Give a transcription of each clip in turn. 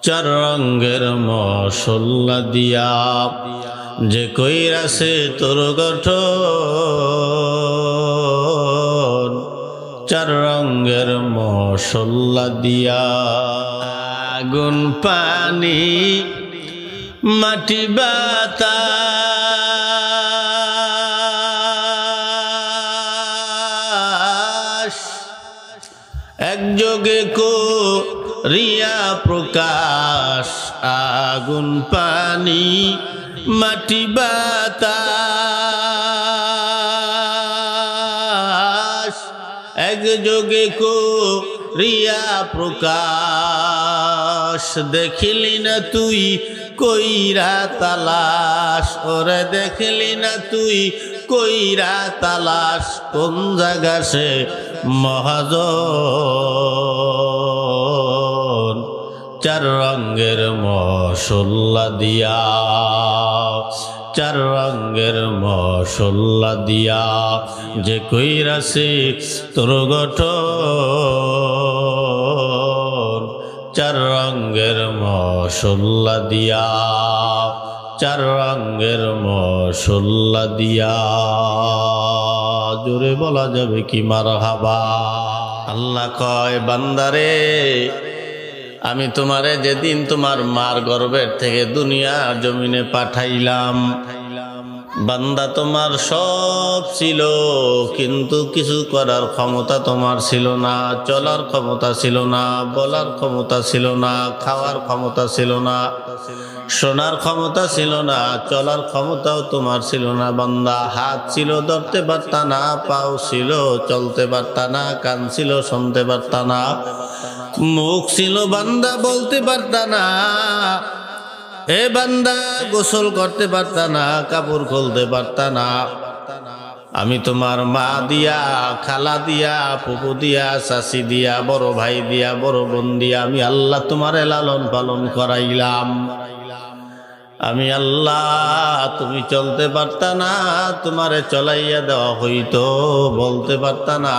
চার রঙের মশলা দিয়া যে কইরাছে তোর গঠন, চার রঙের মশলা দিয়া আগুন পানি মাটি বাতাস একযোগে করিয়া প্রকাশ। আগুন পানি মাটি বাতাস একযোগে করিয়া প্রকাশ। দেখিলি না তুই কইরা তালাশ, ওরে দেখলি না তুই কইরা তালাশ, কোন জায়গা সে মহাজন। চার রঙের মশলা দিয়া, চার রঙের মশলা দিয়া যে কইরাছে তোর গঠন, চার রঙের মশলা দিয়া, চার রঙের মশলা দিয়া। জোরে বলা যাবে কি মারহাবা। আল্লাহ কয় বান্দারে, আমি তোমারে যেদিন তোমার মার গর্ভের থেকে দুনিয়ার জমিনে পাঠাইলাম, বান্দা তোমার সব ছিল, কিন্তু কিছু করার ক্ষমতা তোমার ছিল না, চলার ক্ষমতা ছিল না, বলার ক্ষমতা ছিল না, খাওয়ার ক্ষমতা ছিল না, শোনার ক্ষমতা ছিল না, চলার ক্ষমতাও তোমার ছিল না। বান্দা হাত ছিল ধরতে পারতা না, পাও ছিল চলতে পারতা না, কান ছিল শুনতে পারতা না, মুখ ছিল বান্দা বলতে পারতা না, এ বান্দা গোসল করতে পারতা না, কাপড় খুলতে পারতা না। আমি তোমার মা দিয়া, খালা দিয়া, ফুফু দিয়া, চাচি দিয়া, বড় ভাই দিয়া, বড় বোন দিয়া আমি আল্লাহ তোমারে লালন পালন করাইলাম। আমি আল্লাহ, তুমি চলতে পারতা না, তোমারে চলাইয়া দেওয়া হইতো, বলতে পারতা না,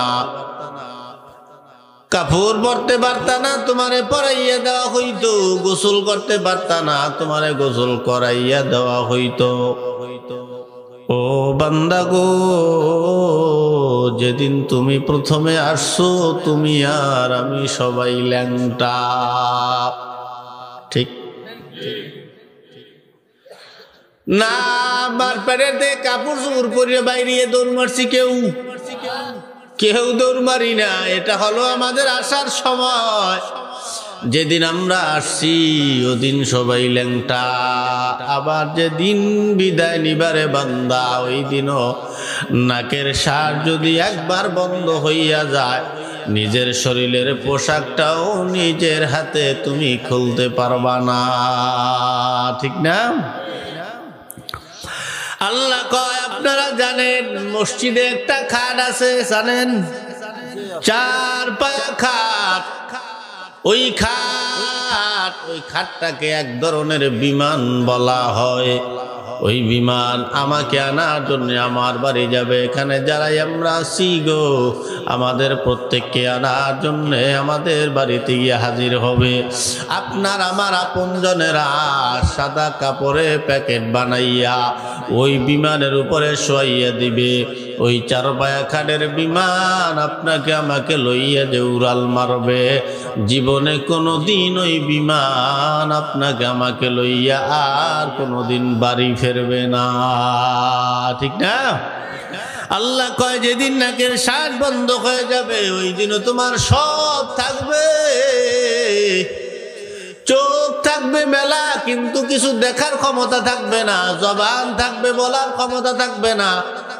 কাপড় পরতে পারতা না, তোমারে পরাইয়া দেওয়া হইতো, গোসল করতে পারতা না, তোমারে গোসল করাইয়া দেওয়া হইতো। ও বান্দা গো, যেদিন তুমি প্রথমে আসছো, তুমি আর আমি সবাই ল্যাংটা, ঠিক না? আমার পেটেতে কাপড় চোপড় পরিয়ে বাইরে দৌড় মারছি কেউ? কেউ দৌড় মারি না। এটা হলো আমাদের আসার সময়। যেদিন আমরা আসছি ওদিন সবাই ল্যাংটা। আবার যেদিন বিদায় নিবারে বান্দা, ওই দিনও নাকের শ্বাস যদি একবার বন্ধ হইয়া যায়, নিজের শরীরের পোশাকটাও নিজের হাতে তুমি খুলতে পারবা না, ঠিক না? আল্লাহ কয়, আপনারা জানেন মসজিদে একটা খাট আছে, জানেন? চার পায়া খাট। ওই খাটটাকে এক ধরনের বিমান বলা হয়। ওই বিমান আমাকে আনার জন্য আমার বাড়ি যাবে। এখানে যারাই আমরা আছি গো, আমাদের প্রত্যেককে আনার জন্য আমাদের বাড়িতে গিয়ে হাজির হবে। আপনার আমার আপনজনেরা সাদা কাপড়ে প্যাকেট বানাইয়া ওই বিমানের উপরে শোয়াইয়া দিবে। ওই চার পায়া খাটের বিমান আপনাকে আমাকে লইয়া যে উড়াল মারবে, জীবনে কোনোদিন ওই বিমান আপনাকে আমাকে লইয়া আর কোনোদিন বাড়ি ফেরবে না, ঠিক না? আল্লাহ কয়, যেদিন নাকের শ্বাস বন্ধ হয়ে যাবে ওই দিনও তোমার সব থাকবে। চোখ থাকবে মেলা, কিন্তু কিছু দেখার ক্ষমতা থাকবে না। জবান থাকবে, বলার ক্ষমতা থাকবে না।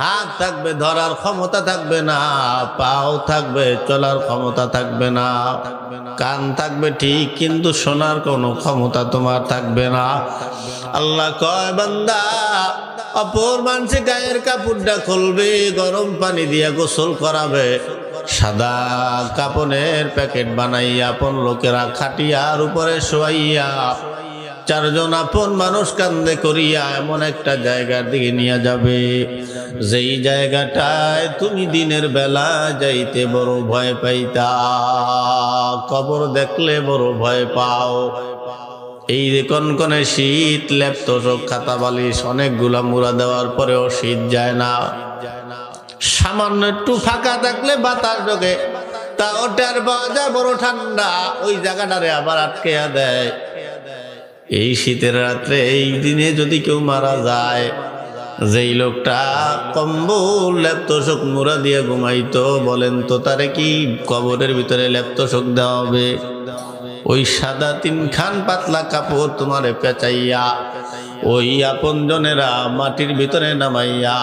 হাত থাকবে, ধরার ক্ষমতা থাকবে না। পাও থাকবে, চলার ক্ষমতা থাকবে না। কান থাকবে ঠিক, কিন্তু শোনার কোনো ক্ষমতা তোমার থাকবে না। আল্লাহ কয়, বান্দা অপর মানুষে গায়ের কাপড়টা খুলবে, গরম পানি দিয়ে গোসল করাবে, সাদা কাপড়ের প্যাকেট বানাইয়া আপন লোকেরা খাটিয়ার উপরে শোয়াইয়া চারজন আপন মানুষ কান্দে করিয়া এমন একটা জায়গার দিকে নিয়ে যাবে, যেই জায়গাটায় তুমি দিনের বেলা যাইতে বড় ভয় পাইতা, কবর দেখলে বড় ভয় পাও। এই যে কনকনে শীত, লেপ্তশোক, খাতা বালিশ অনেকগুলা মুড়া দেওয়ার পরেও শীত যায় না। সামান্য একটু ফাঁকা থাকলে বাতাস ঢোকে, তা ওটার বাজা বড় ঠান্ডা, ওই জায়গাটারে আবার আটকে দেয়। এই শীতের রাত্রে এই দিনে যদি কেউ মারা যায়, যেই লোকটা কম্বল লেপ্তশোক মুড়া দিয়ে ঘুমাইতো, বলেন তো তারে কি কবরের ভিতরে লেপ্তশোক দেওয়া হবে? ওই সাদা 3 খান পাতলা কাপড় তোমারে পেঁচাইয়া ওই আপনজনেরা মাটির ভিতরে নামাইয়া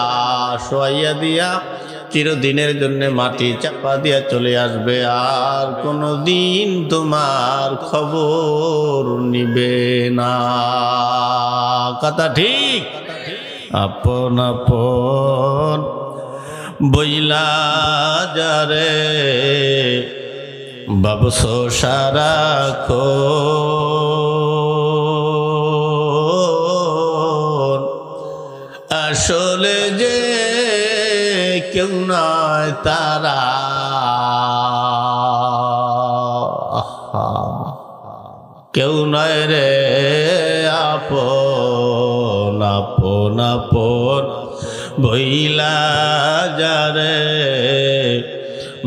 শোয়াইয়া দিয়া চিরদিনের জন্য মাটি চাপা দিয়া চলে আসবে, আর কোনদিন তোমার খবর নিবে না। কথা ঠিক? আপন আপন বইলা যারে বাবসো সারাক্ষণ, আসলে যে কেউ নয় তারা, কেউ নয় রে আপন আপন আপন বইলা যারে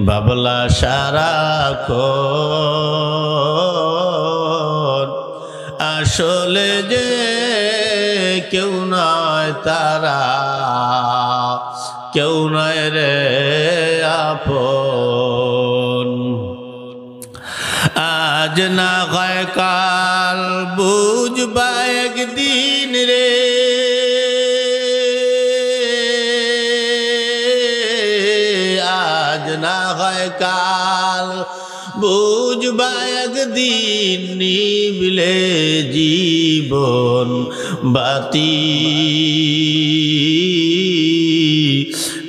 বাবলা সারাক্ষণ, আসলে যে কেউ নয় তারা, কেউ নয় রে আপন। আজ না হয় কাল বুঝবা একদিন রে, আজ না হয় কাল বুঝবা একদিন, নিবিলে জীবন বাতি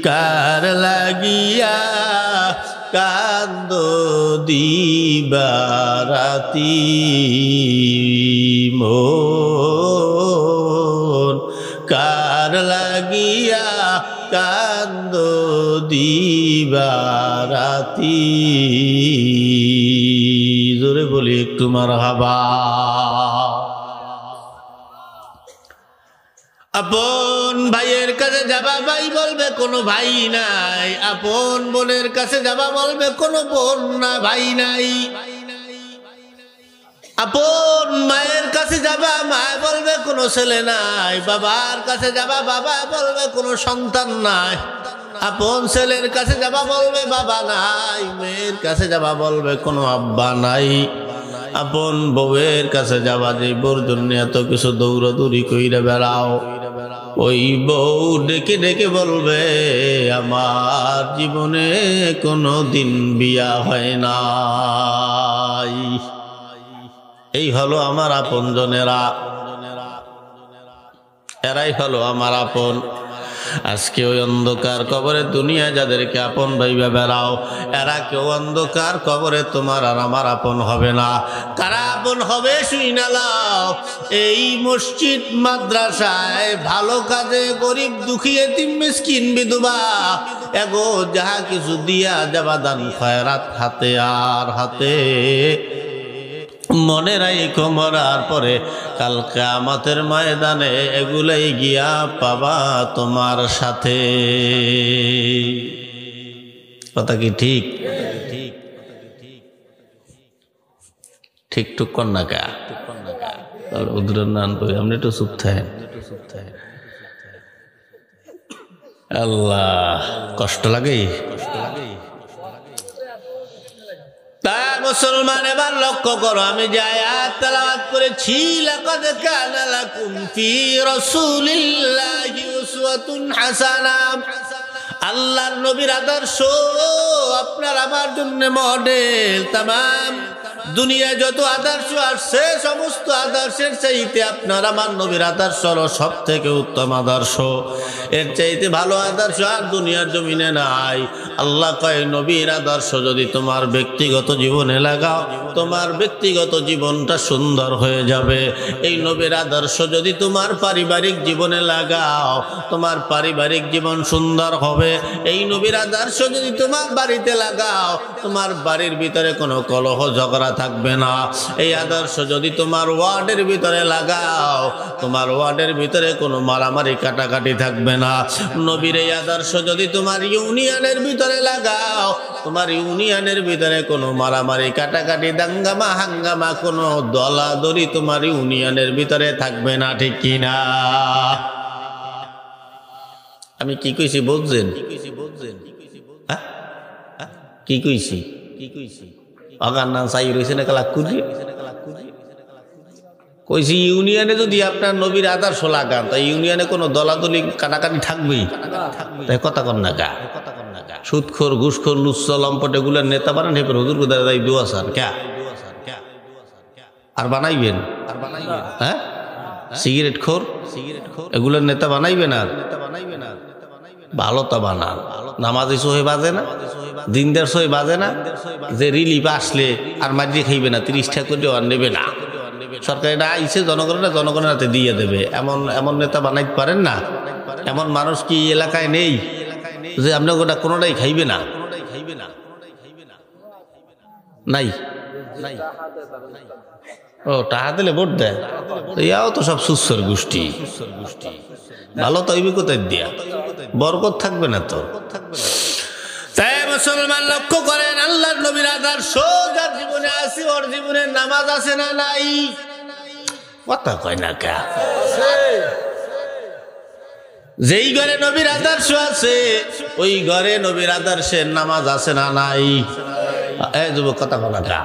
কার লাগিয়া কান্দ দিবারাতি, মন কার লাগিয়া কান্দ দিবারাতি। জোরে বলি একটু মারহাবা। আপন ভাইয়ের কাছে যাবা, ভাই বলবে কোনো ভাই নাই। আপন বোনের কাছে যাবা, বলবে কোনো বোন না, ভাই নাই। আপন মায়ের কাছে যাবা, মা বলবে কোনো ছেলে নাই। বাবার কাছে যাবা, বাবা বলবে কোনো সন্তান নাই। আপন ছেলের কাছে যাবা, বলবে বাবা নাই। মেয়ের কাছে যাবা, বলবে কোনো আব্বা নাই। আপন বউয়ের কাছে যাবা, যে বউর জন্য এত কিছু দৌড়াদৌড়ি কইরা বেড়াও, ওই বউ ডেকে ডেকে বলবে আমার জীবনে কোনো দিন বিয়া হয় নাই। এই হলো আমার আপন জনেরা, এরাই হলো আমার আপন। আজকে ওই অন্ধকার কবরে দুনিয়া যাদেরকে আপন ভাইবা বেড়াও, এরা কেউ অন্ধকার কবরে তোমার আর আমার আপন হবে না। কারা আপন হবে শুইনা লাও। এই মসজিদ মাদ্রাসায় ভালো কাজে গরিব দুঃখী এতিম মিসকিন বিধবা এগো যাহা কিছু দিয়া যাবা দান খয়রাত হাতে আর হাতে, মনে রাখো মরার পরে কাল কিয়ামতের ময়দানে এগুলাই গিয়া পাবা তোমার সাথে। কথা কি ঠিক? ঠিক টুক কর না কা উদ্রন নান কই আপনি একটু চুপ থাকেন। আল্লাহ কষ্ট লাগে। তা মুসলমান এবার লক্ষ্য করো, আমি যে আয়াত তেলাওয়াত করেছি, লাকাদ কানা লাকুম ফি রাসূলিল্লাহি উসওয়াতুন হাসানাহ, আল্লাহর নবীর আদর্শ আপনার আমার জন্য মডেল। তামাম দুনিয়া যত আদর্শ আসছে সমস্ত আদর্শের চাইতে আপনার আমার নবীর আদর্শ হলো সব থেকে উত্তম আদর্শ। এর চাইতে ভালো আদর্শ আর দুনিয়ার জমিনে নাই। আল্লাহ কয় নবীর আদর্শ যদি তোমার ব্যক্তিগত জীবনে লাগাও, তোমার ব্যক্তিগত জীবনটা সুন্দর হয়ে যাবে। এই নবীর আদর্শ যদি তোমার পারিবারিক জীবনে লাগাও, তোমার পারিবারিক জীবন সুন্দর হবে। এই নবীর আদর্শ যদি তোমার বাড়িতে লাগাও, তোমার বাড়ির ভিতরে কোনো কলহ ঝগড়া থাকবে না। এই আদর্শ যদি তোমার তোমার ওয়ার্ডের ভিতরে লাগাও, তোমার ওয়ার্ডের ভিতরে কোনো মারামারি কাটাকাটি থাকবে না। নবীর এই আদর্শ যদি তোমার ইউনিয়নের ভিতরে লাগাও, তোমার ইউনিয়নের ভিতরে কোনো মারামারি কাটাকাটি দাঙ্গামা হাঙ্গামা কোনো দলাদলি তোমার ইউনিয়নের ভিতরে থাকবে না, ঠিক কিনা? আমি কি কইছি বুঝছেন? কি কইছি? অগার নাম চাই রয়েছে না কালা কুজি কইছি ইউনিয়নে যদি আপনার নবীর আদর্শ লাগান তাই ইউনিয়নে কোনো দলাদলি কাটাকাটি থাকবেই, তাই কথা কন না গা। সুদখোর ঘুষখোর লুচ্ছা লম্পট এগুলোর নেতা বানান হেপের হুজুর কোথায় যাই দোয়া সার ক্যা আর বানাইবেন? হ্যাঁ, সিগারেট খোর এগুলোর নেতা বানাইবেন? আর ভালো তা বানান, নামাজি সহে বাজে না, দিনদার সহে বাজে না, যে রিলিফ আসলে আর মাঝে খাইবে না, 30 টাকা করে আর নেবে না, সরকার এটা আইসে জনগণের হাতে দিয়ে দেবে, এমন নেতা বানাইতে পারেন না? এমন মানুষ কি এলাকায় নেই যে আপনার গোটা কোনোটাই খাইবে না? নাই। ও টাকা দিলে ভোট দেয়, ইয়াও তো সব সুস্থর গোষ্ঠী। ভালো তো হইবে কোথায় দিয়া, বরকত থাকবে না তো। তাই মুসলমান লক্ষ্য করেন, আল্লাহর নবীর আদর্শ যার জীবনে আছে ওর জীবনে নামাজ আছে না নাই? কথা কয় না কা? যেই ঘরে নবীর আদর্শ আছে ওই ঘরে নবীর আদর্শের নামাজ আছে না নাই? এই যুবক কথা কয় না কা?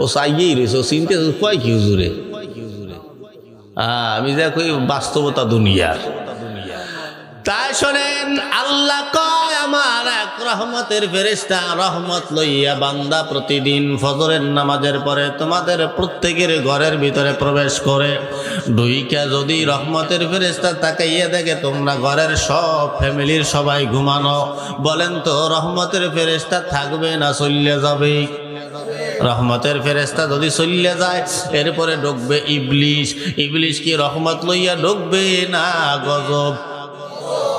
ও চাইয়েই রয়েছে, ও চিনতে কয় কি হুজুরে? আমি দেখো বাস্তবতা দুনিয়ার। তাই শোনেন, আল্লাহ কয় আমার এক রহমতের ফেরেশতা রহমত লইয়া বান্দা প্রতিদিন ফজরের নামাজের পরে তোমাদের প্রত্যেকের ঘরের ভিতরে প্রবেশ করে। ঢুইকা যদি রহমতের ফেরেশতা তাকাইয়া দেখে তোমরা ঘরের সব ফ্যামিলির সবাই ঘুমানো, বলেন তো রহমতের ফেরেশতা থাকবে না চলে যাবে? রহমতের ফেরেশতা যদি চলে যায় এরপরে ঢুকবে ইবলিশ। ইবলিশ কি রহমত লইয়া ঢুকবে না গজব?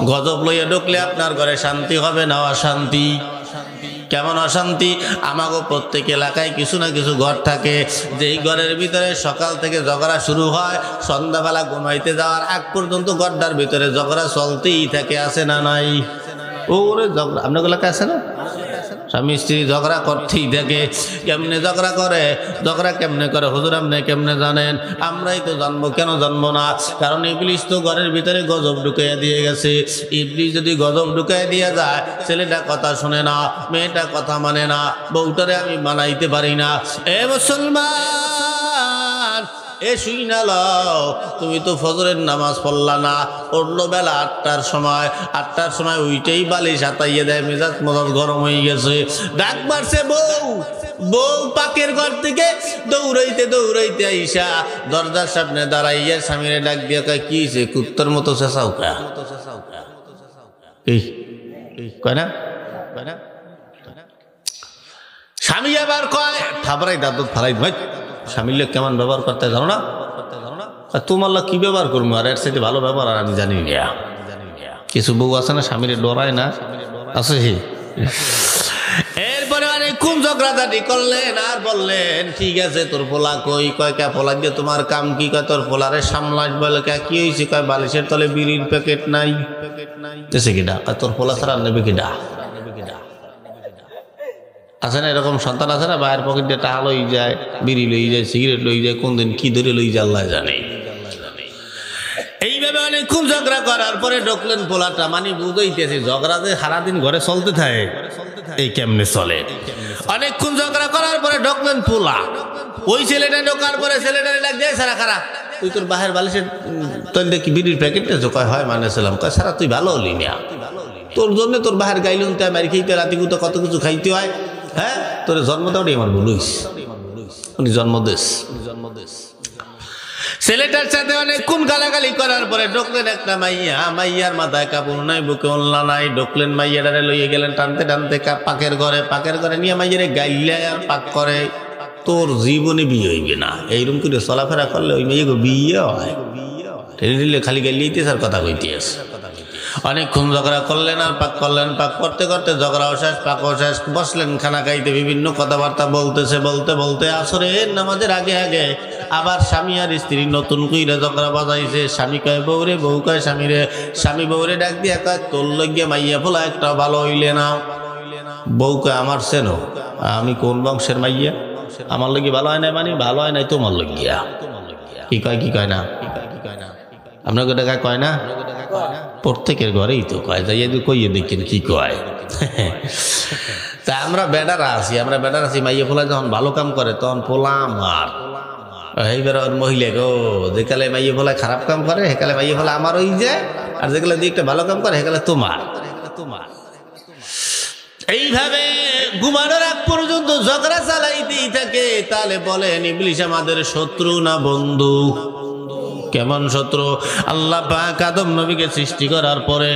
গজব লইয়া ঢুকলে আপনার ঘরে শান্তি হবে না অশান্তি? কেমন অশান্তি? আমাগো প্রত্যেক এলাকায় কিছু না কিছু ঘর থাকে, যেই ঘরের ভিতরে সকাল থেকে ঝগড়া শুরু হয়, সন্ধ্যাবেলা ঘুমাইতে যাওয়ার আগ পর্যন্ত ঘরটার ভিতরে ঝগড়া চলতেই থাকে, আছে না নাই? ওরে ঝগড়া আপনার এলাকায় আছে না? স্বামী স্ত্রী ঝগড়া করতেই থাকে। কেমনে ঝগড়া করে? ঝগড়া কেমনে করে হুজুর আপনি কেমনে জানেন? আমরাই তো জানবো, কেন জানবো না? কারণ ইবলিশ তো ঘরের ভিতরে গজব ঢুকাইয়া দিয়ে গেছে। ইবলিশ যদি গজব ঢুকাইয়া দিয়ে যায়, ছেলেটা কথা শুনে না, মেয়েটা কথা মানে না, বউটারে আমি মানাইতে পারি না। এ মুসলমান, এ শুই না লও, তুমি তো ফজরের নামাজ পড়লা না, পড়লো বেলা 8টার সময়। 8টার সময় উইটেই বালিশ হাতাইয়ে দেয়, মেজাজ মজাজ গরম হয়ে গেছে, ডাক মারছে বউ। বউ পাকের ঘর থেকে দৌড়াইতে দৌড়াইতে আইসা দরজার সামনে দাঁড়াইয়া স্বামীরে ডাক দিয়া কয়, কি হয়েছে? কুত্তার মতো চেঁচাও কা? কয় না? স্বামী আবার কয়, থাবরাই দাঁত ফালাই ভাই, স্বামীর লোক কেমন ব্যবহার করতে জানো না? তোমার লোক কি ব্যবহার করবো? আর এর সাথে ভালো ব্যবহার আর আমি জানি না। কিছু বউ আছে না স্বামীরে ডরায় না, আছে। এরপরে অনেকক্ষণ ঝগড়াঝাটি করলেন আর বললেন, ঠিক আছে তোর পোলা কই? কয় কে পোলা দিয়ে তোমার কাম কি? কয় তোর পোলারে সামলাস। বলে কে কি হয়েছে? কয় বালিশের তলে বিড়ির প্যাকেট নাই। কিডা? তোর পোলা ছাড়া নেবে কিডা? আছে না এরকম সন্তান? আছে না বাইরের পকেট দিয়ে টাকা লই যায়, বিড়ি লই যায়, সিগারেট লই যায়, কোন দিন কি ধরে লই যায় আল্লাহ জানে। এইভাবে অনেকক্ষণ ঝগড়া করার পরে ঢুকলেন পোলাটা। মানে বুঝাইতেছি ঝগড়া যে সারাদিন ঘরে চলতে থাকে, এই কেমনে চলে? অনেকক্ষণ ঝগড়া করার পরে ঢুকলেন পোলা। ওই ছেলেটা ঢোকার পরে ছেলেটারে ডাক দেয়, সারা খারা তুই তোর বাহের বালিশের তোর দেখি বিড়ির প্যাকেট নেছো? কয় হয় মানেছিলাম। কয় সারা তুই ভালো হলি না, তোর জন্য তোর বাহের গাইলুন তাই মারি খাইতে রাতি গুতো কত কিছু খাইতে হয়। হ্যাঁ, তোর জন্ম দেওয়াটাই আমার বলুইস, উনি জন্ম দেশ। ছেলেটার সাথে অনেকক্ষণ গালাগালি করার পরে ঢুকলেন একটা মাইয়া। মাইয়ার মাথায় কাপড় নাই, বুকে ওল্লা নাই। ঢুকলেন মাইয়াটারে লইয়ে গেলেন টানতে টানতে পাকের ঘরে। পাকের ঘরে নিয়ে মাইয়ারে গাইলে আর পাক করে। তোর জীবনে বিয়ে হইবে না, এইরকম করে চলাফেরা করলে ওই মেয়ে বিয়ে হয়? ঠেলে ঠেলে খালি গাইলেইতে আর কথা কইতে আছে। অনেকক্ষণ ঝগড়া করলেন আর পাক করলেন। পাক করতে করতে ঝগড়াও শেষ, পাকও শেষ। বসলেন খানা খাইতে, বিভিন্ন কথাবার্তা বলতেছে। বলতে বলতে আসরের নামাজের আগে আগে আবার স্বামী আর স্ত্রী নতুন কইরা ঝগড়া বাজাইছে, স্বামী কয় বউরে, বউ কয় স্বামীরে, স্বামী বউরে ডাক দিয়া কয় তোর লইয়া মাইয়া ফোলা একটা ভালো হইলে না। বউ কয় আমার চেনো, আমি কোন বংশের মাইয়া, আমার লইয়া ভালো হয় নাই, মানে ভালো হয় নাই তোমার লইয়া। কি কয়, কি কয় না, আপনার টাকা কয় না, প্রত্যেকের ঘরেই তো কয়, যাই কইয়ে দেখেন কি কয়। তা আমরা বেডারা আছি, মাইয়া ফোলা যখন ভালো কাম করে তখন পোলা আমার, এইবার মহিলা গো যেকালে মাইয়া ফোলা খারাপ কাম করে সেকালে মাইয়া ফোলা আমার ওই যে, আর যেকালে দুই একটা ভালো কাম করে সেকালে তোমার। এইভাবে ঘুমানোর আগ পর্যন্ত ঝগড়া চালাইতেই থাকে। তাহলে বলেন ইবলিস আমাদের শত্রু না বন্ধু? কেমন শত্রু? আল্লাহ পাক আদম নবীকে সৃষ্টি করার পরে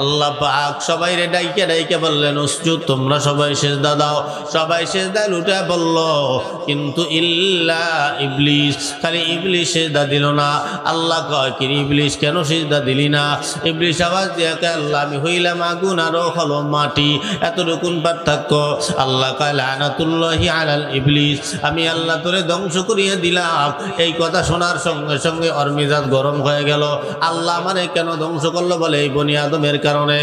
আল্লাহ পাক সবাইরে ডাইকে ডাইকে বললেন উসজুদ, তোমরা সবাই সিজদা দাও। সবাই সিজদায় লুটে বলল, কিন্তু ইল্লা ইবলিস, খালি ইবলিস সিজদা দিল না। আল্লাহ কয় কি ইবলিস কেন সিজদা দিলি না? ইবলিস আওয়াজ দিয়ে কয় আল্লাহ আমি হইলাম আগুন আর ও হলো মাটি, এতটুকুন পার্থক্য। আল্লাহ কয় লানাতুল্লাহি আলাল ইবলিস, আমি আল্লাহ তোরে ধ্বংস করিয়ে দিলাম। এই কথা শোনার সঙ্গে সঙ্গে ওর মেজাজ গরম হয়ে গেল। আল্লাহ মানে কেন ধ্বংস করলো? বলে এই বনি আদমের কারণে।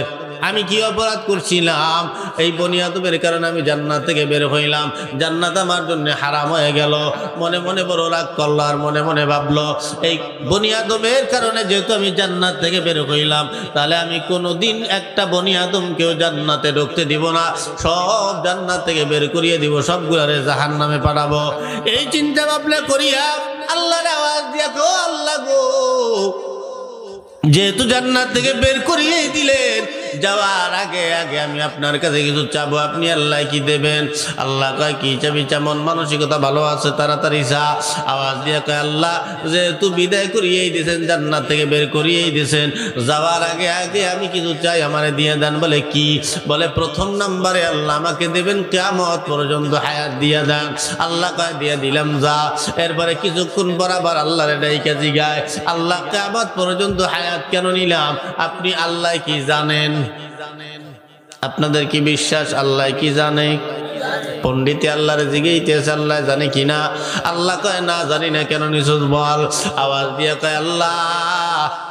আমি কি অপরাধ করছিলাম? এই বনি আদমের কারণে আমি জান্নাত থেকে বের হইলাম, জান্নাত আমার জন্য হারাম হয়ে গেল। মনে মনে বড় রাগ করলো, আর মনে মনে ভাবলো এই বনি আদমের কারণে যেহেতু আমি জান্নাত থেকে বের হইলাম, তাহলে আমি কোনোদিন একটা বনি আদমকেও জান্নাতে ঢুকতে দিব না, সব জান্নাত থেকে বের করিয়ে দিব, সবগুলারে জাহান্নামে পাঠাবো। এই চিন্তা ভাবনা করিয়া আল্লাহর আওয়াজ দিয়া গো আল্লাহ গো, যেহেতু জান্নাত থেকে বের করিয়েই দিলেন, যাওয়ার আগে আগে আমি আপনার কাছে কিছু চাবো, আপনি আল্লাহ কি দেবেন? আল্লাহ কয় কি চাবি চা, মন মানসিকতা ভালো আছে তাড়াতাড়ি চা। আওয়াজ দিয়ে কয় আল্লাহ যেহেতু বিদায় করিয়েই দিয়েছেন, জান্নাত থেকে বের করিয়েই দিয়েছেন, যাওয়ার আগে আগে আমি কিছু চাই, আমারে দিয়ে দেন। বলে কি? বলে প্রথম নাম্বারে আল্লাহ আমাকে দেবেন কিয়ামত পর্যন্ত হায়াত দিয়ে দেন। আল্লাহ কয় দিয়ে দিলাম, যা। এরপরে কিছুক্ষণ বরাবর আল্লাহরে ডাইকা জিগায়, আল্লাহ কিয়ামত পর্যন্ত হায়াত কেন নিলাম? আপনি আল্লাহ কি জানেন? আপনাদের কি বিশ্বাস আল্লাহ কি জানে? পণ্ডিতে আল্লাহরে জিগাইতেছে আল্লাহ জানে কিনা? আল্লাহ কয় না জানি না। কেন নিছুস বল। আওয়াজ দিয়ে কয় আল্লাহ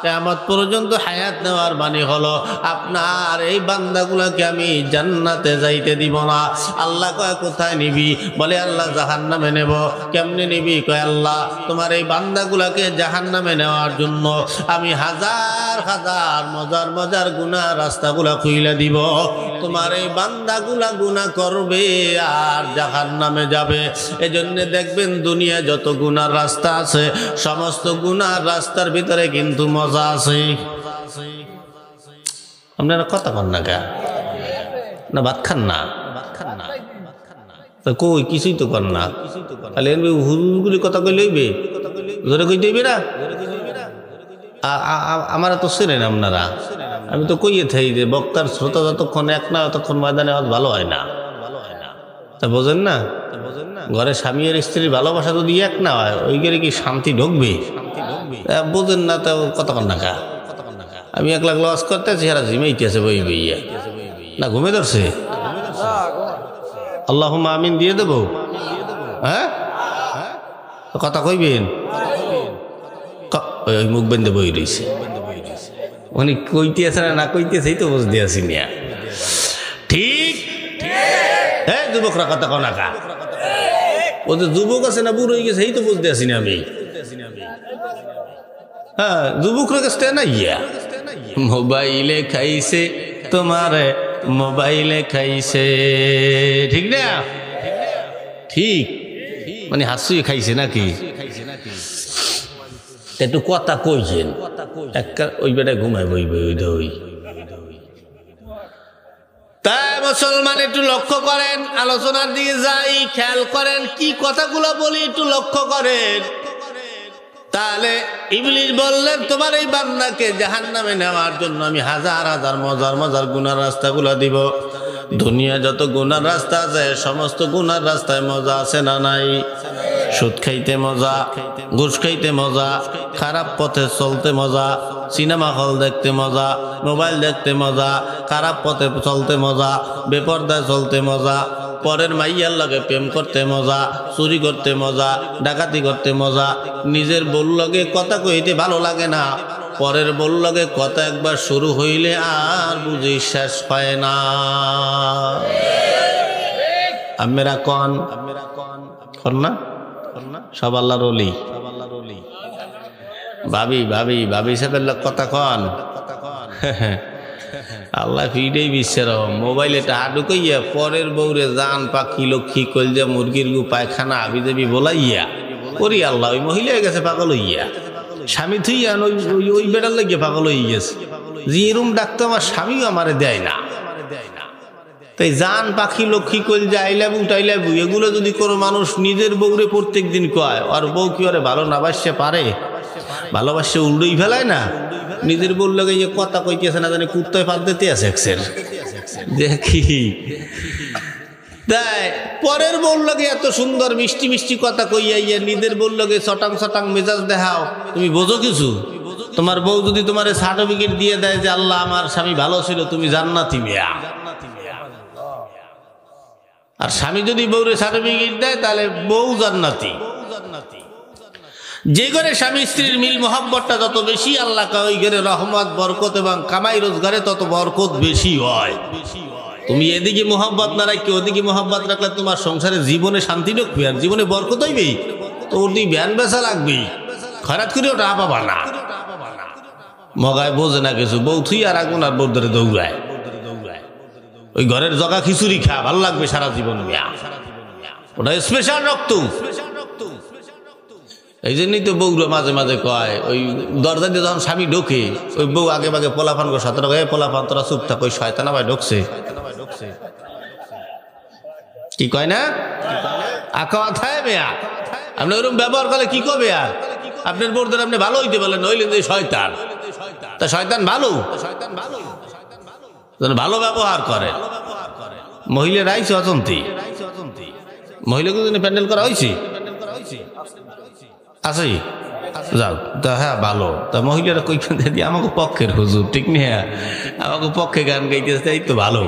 কিয়ামত পর্যন্ত হায়াত নেওয়ার মানে হলো আপনার এই বান্দাগুলোকে আমি জান্নাতে যাইতে দিব না। আল্লাহ কয় কোথায় নিবি? বলে আল্লাহ জাহান্নামে নেব। কেমনে নিবি? কয় আল্লাহ তোমার এই বান্দাগুলোকে জাহান্নামে নেওয়ার জন্য আমি হাজার হাজার মজার মজার গুনাহ রাস্তাগুলা খুইলা দিব। তোমার এই বান্দাগুলা গুনাহ করবে আর জাহান্নামে যাবে। এজন্য দেখবেন দুনিয়া যত গুনার রাস্তা আছে, সমস্ত গুনার রাস্তার ভিতরে কিন্তু মজা আছে। আপনারা কথা কন না কা না, ভাত খান না, কই কিছুই তো কর না, খালি হুজুরগুলি কথা কই লইবে, জোরে কই দিবি না। আমার তো চেনেন আপনারা, আমি তো কইয়ে থাই যে বক্তার শ্রোতা যতক্ষণ এক না ততক্ষণ ময়দানে আওয়াজ ভালো হয় না। তা বোঝেন না, ঘরে স্বামী আর স্ত্রীর ভালোবাসা যদি এক না হয়, ওই ঘরে কি শান্তি ঢুকবে? বোঝেন না তো কথা কন না কা। আমি 1 লাখ লস করতেছি, সারা ঝিমাইতেছে বই বইয়া না, ঘুমে ধরছে। আল্লাহুম্মা আমিন দিয়ে দেবো। হ্যাঁ কথা কইবেন, ওই মুখ বেঁধে বই রয়েছে, উনি কইতেছে না কইতেছে এই তো বুঝতে আসি না। ঠিক হ্যাঁ, যুবকরা কথা কনা কা, ও যে যুবক আছে না বুড়ো হয়ে গেছে এই তো বুঝতে আসি না আমি। হ্যাঁ, যুবকরা কাছে না ইয়া মোবাইলে খাইছে তোমারে, মোবাইলে খাইছে, ঠিক না? ঠিক মানে হাসুয়ে খাইছে নাকি? একটু কথা কইছেন, ওই বেটা ঘুমায় বই বই ওই। তাই মুসলমান একটু লক্ষ্য করেন, আলোচনার দিকে যাই, খেয়াল করেন কি কথাগুলো বলি, একটু লক্ষ্য করেন। তাহলে ইবলিস বললেন তোমার এই বান্দাকে জাহান্নামে নেওয়ার জন্য আমি হাজার হাজার মজার মজার গুনার রাস্তাগুলো দিব। দুনিয়া যত গুনার রাস্তা আছে, সমস্ত গুনার রাস্তায় মজা আছে না নাই? সুদ খাইতে মজা, ঘুষ খাইতে মজা, খারাপ পথে চলতে মজা, সিনেমা হল দেখতে মজা, মোবাইল দেখতে মজা, খারাপ পথে চলতে মজা, বেপরদায় চলতে মজা, পরের মাইয়ার লগে প্রেম করতে মজা, চুরি করতে মজা, ডাকাতি করতে মজা। নিজের বউর লগে কথা কইতে ভালো লাগে না, পরের বউর লগে কথা একবার শুরু হইলে আর বুঝি শেষ হয় না। আমেরা কন না সব আল্লাহর ওলি। ভাবি ভাবি ভাবি সাহেবের লোক কথা কন। আল্লাহ ফিডেই বিশ্বের মোবাইলে টাহা ঢুকাইয়া পরের বউরে জান পাখি লক্ষ্মী কলজা মুরগির গু পায়খানা আবি দেবী বলাইয়া করি আল্লাহ ওই মহিলা হয়ে গেছে পাগল হইয়া। স্বামী থুইয়া ওই বেড়ার লাগিয়ে পাগল হয়ে গেছে। যে এরম ডাকতো আমার স্বামীও আমারে দেয় না। তাই জান পাখি লক্ষ্মী কলজা আইলাবু টাইলাবু এগুলো যদি কোনো মানুষ নিজের বউরে প্রত্যেক দিন কয়, আর বউ কি ওরে ভালো না বাসতে পারে? ভালোবাসে উল্টোই ফেলায় না। নিজের বউর লগে যে কথা কইতেছে না জানি কুত্তায় পাত দিতে আছে এক্সের দেখি। তাই পরের বউর লগে এত সুন্দর মিষ্টি মিষ্টি কথা কইয়া নিজের বউর লগে চটাং চটাং মেজাজ দেখাও, তুমি বোঝো কিছু? তোমার বউ যদি তোমার সার্টিফিকেট দিয়ে দেয় যে আল্লাহ আমার স্বামী ভালো ছিল, তুমি জান্নাতি মিয়া। আর স্বামী যদি বউরে সার্টিফিকেট দেয় তাহলে বউ জান্নাতি। যে ঘরে স্বামী স্ত্রীর মিল মোহাব্বতটা যত বেশি, আল্লাহ ওই ঘরে রহমত বরকত এবং কামাই রোজগারে তত বরকত বেশি হয়। তুমি এদিকে মোহাব্বত না রাখি ওদিকে মোহাব্বত রাখলে তোমার সংসারে জীবনে শান্তি ঢুকবে আর জীবনে বরকত হইবে। তো ওর দিকে ভ্যান বেচা লাগবে, খরাত করে ওটা পাবা না। মগায় বোঝে না কিছু, বউ থুই আর আগুন আর বউ ধরে দৌড়ায়। ওই ঘরের জগা খিচুড়ি খা ভাল লাগবে সারা জীবন। ওটা স্পেশাল রক্ত। এই জন্যই তো বউরা মাঝে মাঝে কয়, ওই দরজা দিয়ে যখন স্বামী ঢোকে ওই বউ আগে বাগে পোলাপান করে সাথে ঢোকে, পোলাপান তোরা চুপ থাক, ওই শয়তান ভাই ঢুকছে। কি কয় না আঁকা মাথায় মেয়া? আপনি ওইরকম ব্যবহার করলে কি করবে? আর আপনার বউদের আপনি ভালো হইতে বলেন, নইলেন যে শয়তান। তা শয়তান ভালো, ভালো ব্যবহার করে। মহিলা রাইছে অচন্তি, মহিলাকে প্যান্ডেল করা হয়েছে আছে যাও তা। হ্যাঁ ভালো। তা মহিলারা কইখান থেকে আমাকে পক্ষের হুজুর ঠিক নেই, আমাকে পক্ষে গান গাইতেছে, এই তো ভালো।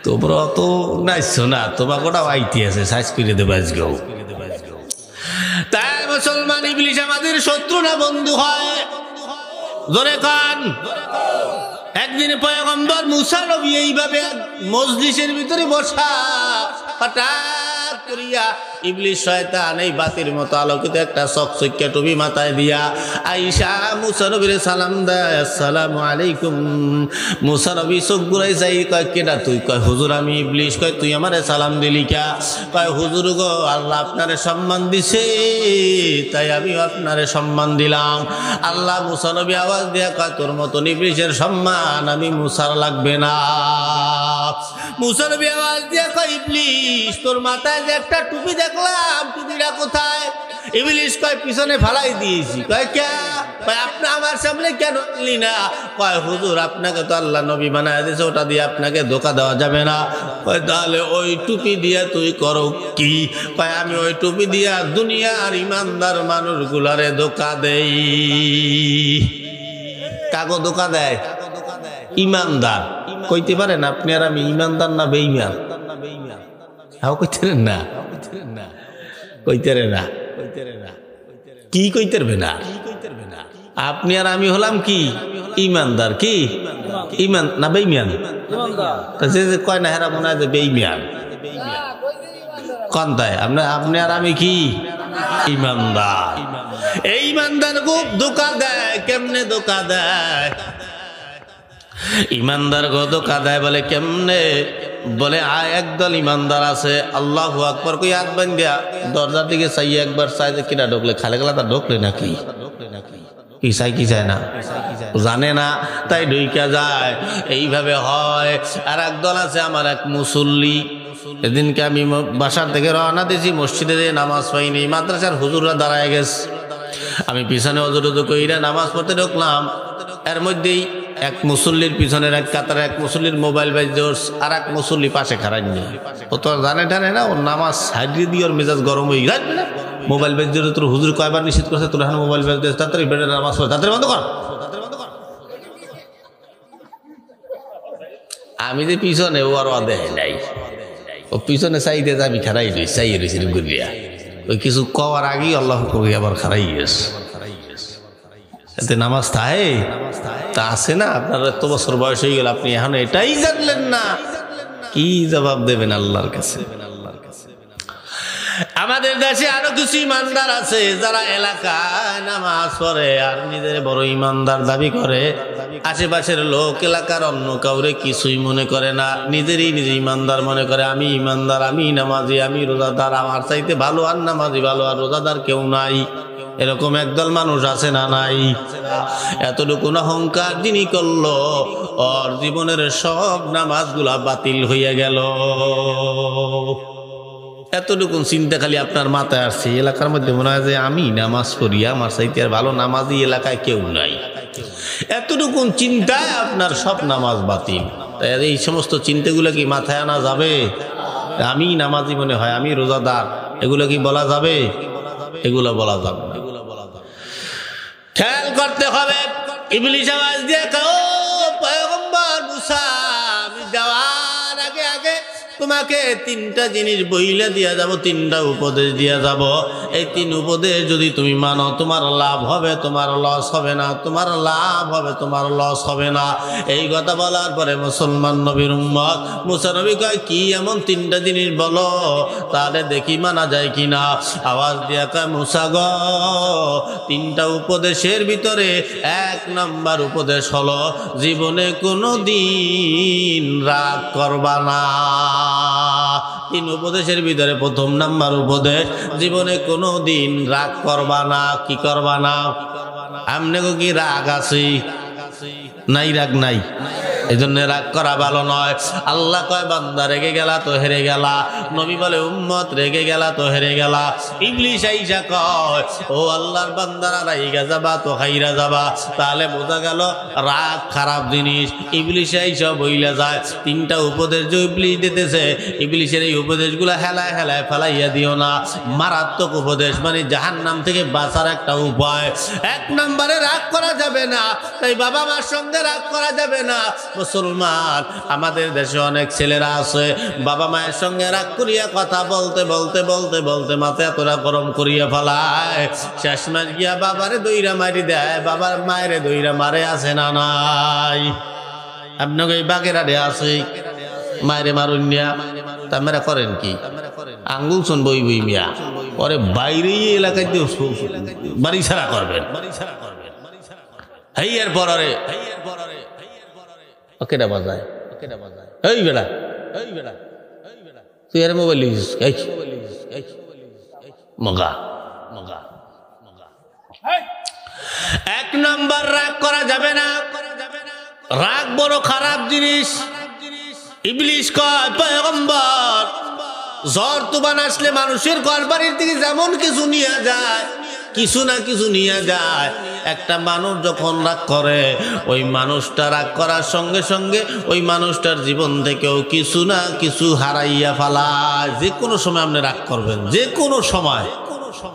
তোমরা অত নাইছো না, তোমাকে ওটাও আইতে আছে, সাইজ করে দেবো আজকেও। তাই মুসলমান ইবলিশ আমাদের শত্রু না বন্ধু হয়? জোরে কান। একদিন পয়গম্বর মুসা নবী এইভাবে মজলিসের ভিতরে বসা, হঠাৎ করিয়া ইবলিশ শয়তান এই বাতির মতো আলোকিত একটা চকচকিয়া টুপি মাথায় দিয়া আইসা মুসা নবীর সালাম দেয়, আসসালামু আলাইকুম। মুসা নবী চোখ ঘুরাই যাই, কয় কেডা তুই? কয় হুজুর আমি ইবলিশ। কয় তুই আমারে সালাম দিলি কা? কয় হুজুর গো আল্লাহ আপনারে সম্মান দিছে তাই আমি আপনারে সম্মান দিলাম। আল্লাহ মুসা নবী আওয়াজ দিয়া কয় তোর মতন ইবলিশের সম্মান আমি মুসার লাগবে না। মুসা নবী আওয়াজ দিয়া কয় ইবলিশ তোর মাথায় যে একটা টুপি দেখলাম, টুপিটা কোথায়? ইবলিশ কয় পিছনে ফালাই দিয়েছি। কয় কে? কয় আপনি আমার সামনে কেন আনলি না? কয় হুজুর আপনাকে তো আল্লাহ নবী বানায় দিয়েছে, ওটা দিয়ে আপনাকে ধোকা দেওয়া যাবে না। কয় তাহলে ওই টুপি দিয়া তুই করো কি? কয় আমি ওই টুপি দিয়া দুনিয়ার ইমানদার মানুষগুলারে ধোকা দেই। কাগো ধোকা দেয়? ইমানদার। কইতে পারেন আপনি আর আমি ইমানদার না বেঈমান? হাও কইতেরেন না, কইতেরে না। কি কইতেরবে না? আপনি আর আমি হলাম কি ইমানদার? কি ইমান না বেঈমান? যে যে কয় না হেরা মনে হয় যে বেঈমান। কোনটায় আপনি আর আমি কি ইমানদার? এই ইমানদার খুব ধোকা দেয়। কেমনে ধোকা দেয়? ইমানদার গো ধোকা দেয় বলে কেমনে? বলে একদল ইমানদার আছে আল্লাহু আকবার কই হাত বান্ধিয়া দরজার দিকে চাইয়ে একবার চাই যে কিনা ঢুকলে খালে গেলা তা ঢুকলে নাকি কি চাই কি চায় না জানে না, তাই ঢুইকা যায়। এইভাবে হয়। আর একদল আছে আমার এক মুসল্লি, এদিনকে আমি বাসার থেকে রওনা দিয়েছি, মসজিদে নামাজ পাইনি, মাদ্রাসার হুজুররা দাঁড়ায় গেছে, আমি পিছনে অজুর কইরা নামাজ পড়তে ঢুকলাম। এর মধ্যেই এক মুসল্লির পিছনের এক কাতারে এক মুসল্লির মোবাইল বাজ, আর এক মুসল্লি পাশে খারাপ নেই। ও তো জানে টানে না, ওর নামাজ সাইডে দিয়ে ওর মেজাজ গরম হয়ে গেছে। মোবাইল বাজ তোর হুজুর কয়বার নিষেধ করছে, তোর এখন মোবাইল বাজ তাড়াতাড়ি বেড়ে নামাজ পড়ে তাড়াতাড়ি বন্ধ কর। আমি যে পিছনে ও আর দেয় নাই, ও পিছনে চাইতে যাবি খারাই রয়েছে চাইয়ে রয়েছে গুলিয়া ওই কিছু কওয়ার আগেই আল্লাহ কবি আবার খারাই গেছে এতে নামাজ তাহে তা আছে না আপনার এত বছর বয়স হয়ে গেল আপনি এখন এটাই জানলেন না কি জবাব দেবেন আল্লাহর কাছে আমাদের দেশে আরো কিছু ইমানদার আছে যারা এলাকায় নামাজ পড়ে আর নিজের বড় ইমানদার দাবি করে আশেপাশের লোক এলাকার অন্য কাউরে কিছুই মনে করে না নিজেরই নিজে ইমানদার মনে করে আমি ইমানদার আমি নামাজি আমি রোজাদার আমার চাইতে ভালো আর নামাজি ভালো আর রোজাদার কেউ নাই এরকম একদল মানুষ আছে না নাই এতটুকু অহংকার যিনি করলো ওর জীবনের সব নামাজগুলা বাতিল হইয়া গেল এতটুকু চিন্তা খালি আপনার মাথায় আসছে এলাকার মধ্যে মনে হয় যে আমি নামাজ পড়ি আমার চাইতে আর ভালো নামাজি এলাকায় কেউ নাই এতটুকু চিন্তায় আপনার সব নামাজ বাতিল তাই এই সমস্ত চিন্তাগুলো কি মাথায় আনা যাবে আমি নামাজি মনে হয় আমি রোজাদার এগুলো কি বলা যাবে এগুলো বলা যাবে না খেয়াল করতে হবে ইবলিস আওয়াজ দিয়ে কও পয়গম্বর মুসা আমি যাওয়ার আগে আগে তোমাকে তিনটা জিনিস বইলে দিয়া যাব তিনটা উপদেশ দিয়া যাব এই তিন উপদেশ যদি তুমি মানো তোমার লাভ হবে তোমার লস হবে না তোমার লাভ হবে তোমার লস হবে না এই কথা বলার পরে মুসলমান নবীর উম্মত মুসা নবী কয় কি এমন তিনটা জিনিস বলো তাহলে দেখি মানা যায় কিনা আওয়াজ দিয়া কয় মুসা গো তিনটা উপদেশের ভিতরে এক নাম্বার উপদেশ হলো জীবনে কোনো দিন রাগ করবা না তিন উপদেশের ভিতরে প্রথম নাম্বার উপদেশ জীবনে কোনো দিন রাগ করবা না কি করবা না আমনে কি রাগ আছে নাই রাগ নাই এই জন্য রাগ করা ভালো নয় আল্লাহ কয় বান্দা রেগে গেলা তো হেরে গেলা নবী বলে উম্মত রেগে গেলা তো হেরে গেলা ইবলিস আইসা কয় ও আল্লাহর বান্দারা রাইগা যাবা তো হাইরা যাবা তাহলে বোঝা গেল রাগ খারাপ জিনিস ইবলিস আইসা বইলা যায় তিনটা উপদেশ যে ইবলিস দিতেছে ইবলিসের এই উপদেশগুলো হেলায় হেলায় ফেলাইয়া দিও না মারাত্মক উপদেশ মানে জাহান্নাম থেকে বাঁচার একটা উপায় এক নম্বরে রাগ করা যাবে না তাই বাবা মার সঙ্গে রাগ করা যাবে না মুসলমান আমাদের দেশে অনেক ছেলেরা আছে বাবা মায়ের সঙ্গে রাগ করিয়া কথা বলতে বলতে বলতে বলতে মাথা এতটা গরম করিয়া ফেলায় শেষ মাস গিয়া বাবারে দইরা মারি দেয় বাবার মায়েরে দইরা মারে আছে না নাই আপনাকে এই বাগেরারে আছে মায়েরে মারুনিয়া তা মেরা করেন কি আঙ্গুল শুন বই বই মিয়া পরে বাইরে এলাকায় দিয়ে বাড়ি ছাড়া করবেন হাইয়ার পরে কেটা বাজায় এই বেড়া তুই আর মোবাইল মগা এক নম্বর রাগ করা যাবে না রাগ বড় খারাপ জিনিস ইবলিস কয় পয়গম্বর ঝড় তুফান আসলে মানুষের ঘরবাড়ির দিকে যেমন কিছু নিয়ে যায় কিছু না কিছু নিয়ে যায় একটা মানুষ যখন রাগ করে ওই মানুষটা রাগ করার সঙ্গে সঙ্গে ওই মানুষটার জীবন থেকেও কিছু না কিছু হারাইয়া ফেলায় যে কোনো সময় আপনি রাগ করবেন যে কোনো সময়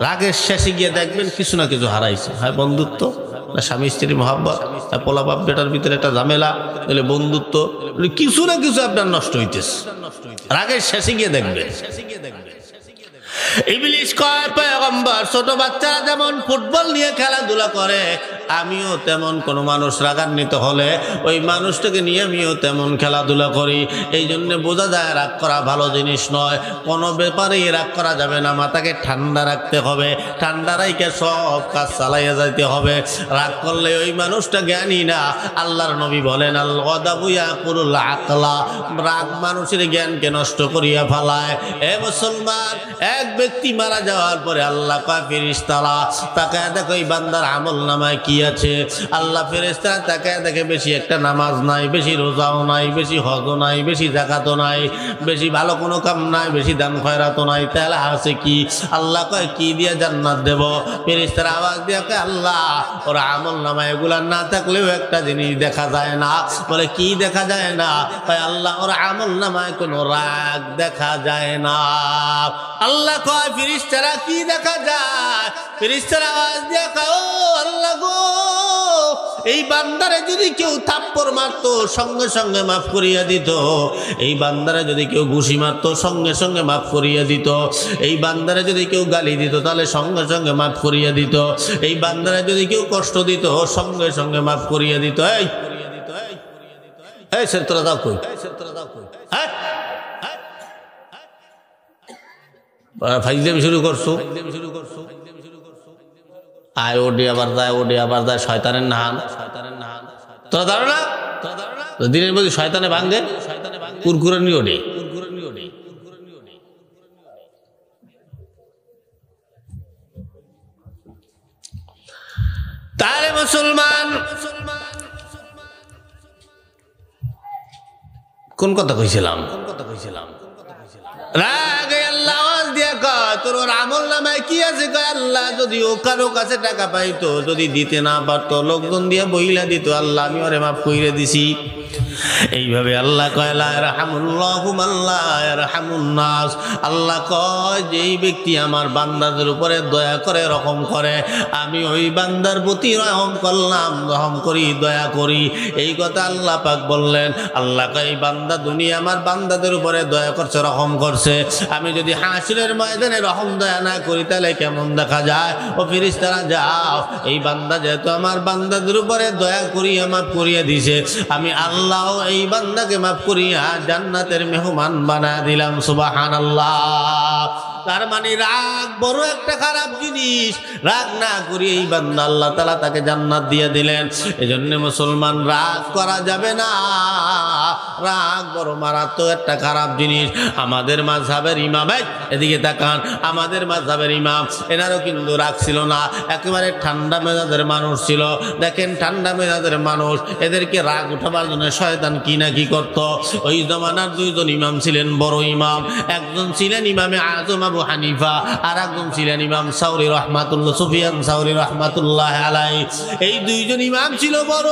রাগের শেষে গিয়ে দেখবেন কিছু না কিছু হারাইছে হয় বন্ধুত্ব না স্বামী স্ত্রী মহাব্বত পোলা বাপ বেটার ভিতরে একটা ঝামেলা তাহলে বন্ধুত্ব কিছু না কিছু আপনার নষ্ট হইতেছে রাগের শেষে গিয়ে দেখবেন ইবলিস কয় পয়গম্বর ছোট বাচ্চারা যেমন ফুটবল নিয়ে খেলাধুলা করে আমিও তেমন কোনো মানুষ রাগান্বিত হলে ওই মানুষটাকে নিয়ে আমিও তেমন খেলাধুলা করি এই জন্য বোঝা যায় রাগ করা ভালো জিনিস নয় কোনো ব্যাপারেই রাগ করা যাবে না মাথাকে ঠান্ডা রাখতে হবে ঠান্ডা রাইকে সব কাজ চালাইয়া যাইতে হবে রাগ করলে ওই মানুষটা জ্ঞানী না আল্লাহর নবী বলেন আল গদাবু ইয়াকুলুল আকলা রাগ মানুষের জ্ঞানকে নষ্ট করিয়া ফেলায় এ মুসলমান এক ব্যক্তি মারা যাওয়ার পরে আল্লাহ কয় ফেরেশতারা তাকায় দেখো এই বান্দার আমলনামায় কি আছে আল্লাহ ফেরেশতারা তাকায় দেখে বেশি একটা নামাজ নাই বেশি রোজাও নাই বেশি হজও নাই বেশি যাকাতও নাই বেশি ভালো কোনো কাম নাই বেশি দান খয়রাতও নাই তাহলে আছে কি আল্লাহ কয় কি দিয়ে জান্নাত দেব ফেরেশতারা আওয়াজ দিয়ে কয় আল্লাহ ওর আমলনামায় এগুলা না থাকলেও একটা জিনিস দেখা যায় না বলে কি দেখা যায় না কয় আল্লাহ ওর আমলনামায় কোনো রাগ দেখা যায় না আল্লাহ কয় ফেরেশতারা কি দেখা যায় ফেরেশতারা আওয়াজ দিয়ে কয় ও আল্লাহ গো এই বান্দারে যদি কেউ থাপ্পড় মারতো সঙ্গে সঙ্গে মাফ করিয়া দিত, এই বান্দারে যদি কেউ ঘুষি মারতো সঙ্গে সঙ্গে মাফ করিয়া দিত, এই বান্দারে যদি কেউ গালি দিত তাহলে সঙ্গে সঙ্গে মাফ করিয়া দিত, এই বান্দারে যদি কেউ কষ্ট দিত সঙ্গে সঙ্গে মাফ করিয়া দিত। এই সে তোরা দাও কই, ফাইজলামি শুরু করছো, আয় ওডি আবার যায়, ওডি আবার যায়, শয়তানের নাহান। তোরা জানো না দিনের মধ্যে শয়তানে ভাঙ্গে কুরকুরানি ওডে। তাহলে মুসলমান কোন কথা কইছিলাম? রাগে আল্লাহ আওয়াজ দিয়া কয় তোর আমল নামায় কি আছে? কয় আল্লাহ যদি ও কারো কাছে টাকা পাইতো, যদি দিতে না পারতো, লোকজন দিয়া বইলা দিত, আল্লাহ আমি ওরে মাফ কইরে দিছি। এইভাবে আল্লাহ কয় লা ইয়ারহামুল্লাহু মান লা ইয়ারহামুন নাস। আল্লাহ কয় যেই ব্যক্তি আমার বান্দাদের উপরে দয়া করে, রহম করে, আমি ওই বান্দার প্রতি রহম করলাম, রহম করি, দয়া করি। এই কথা আল্লাহ পাক বললেন। আল্লাহ কয় এই বান্দা দুনিয়া আমার বান্দাদের উপরে দয়া করছে, রহম করছে, আমি যদি হাসরের ময়দানে রহম দয়া না করি তাহলে কেমন দেখা যায়? ও ফেরেশতারা যাও, এই বান্দা যেহেতু আমার বান্দাদের উপরে দয়া করিয়া মাফ করিয়া দিছে, আমি আল্লাহ এই বান্দাকে মাফ করিয়া জান্নাতের মেহমান বানায় দিলাম। সুবহানাল্লাহ। তার মানে রাগ বড় একটা খারাপ জিনিস, রাগ না করি এই বান্দা আল্লাহ তাআলা তাকে জান্নাত দিয়ে দিলেন। এজন্য মুসলমান রাগ করা যাবে না, রাগ বড় মারাত্মক একটা খারাপ জিনিস। আমাদের মাযহাবের ইমাম, এদিকে তাকান, আমাদের মাযহাবের ইমাম এনারও কিন্তু রাগ ছিল না, একেবারে ঠান্ডা মেজাজের মানুষ ছিল। দেখেন ঠান্ডা মেজাজের মানুষ, এদেরকে রাগ উঠাবার জন্য শয়তান কি না কি করত। ওই জমানার দুইজন ইমাম ছিলেন, বড় ইমাম। একজন ছিলেন ইমামে আযম আবু হানিফা, আর একজন ছিলেন ইমাম সাউরি রহমাতুল্লাহ, সুফিয়ান সাউরি রহমাতুল্লাহ আলাইহি। এই দুইজন ইমাম ছিল বড়,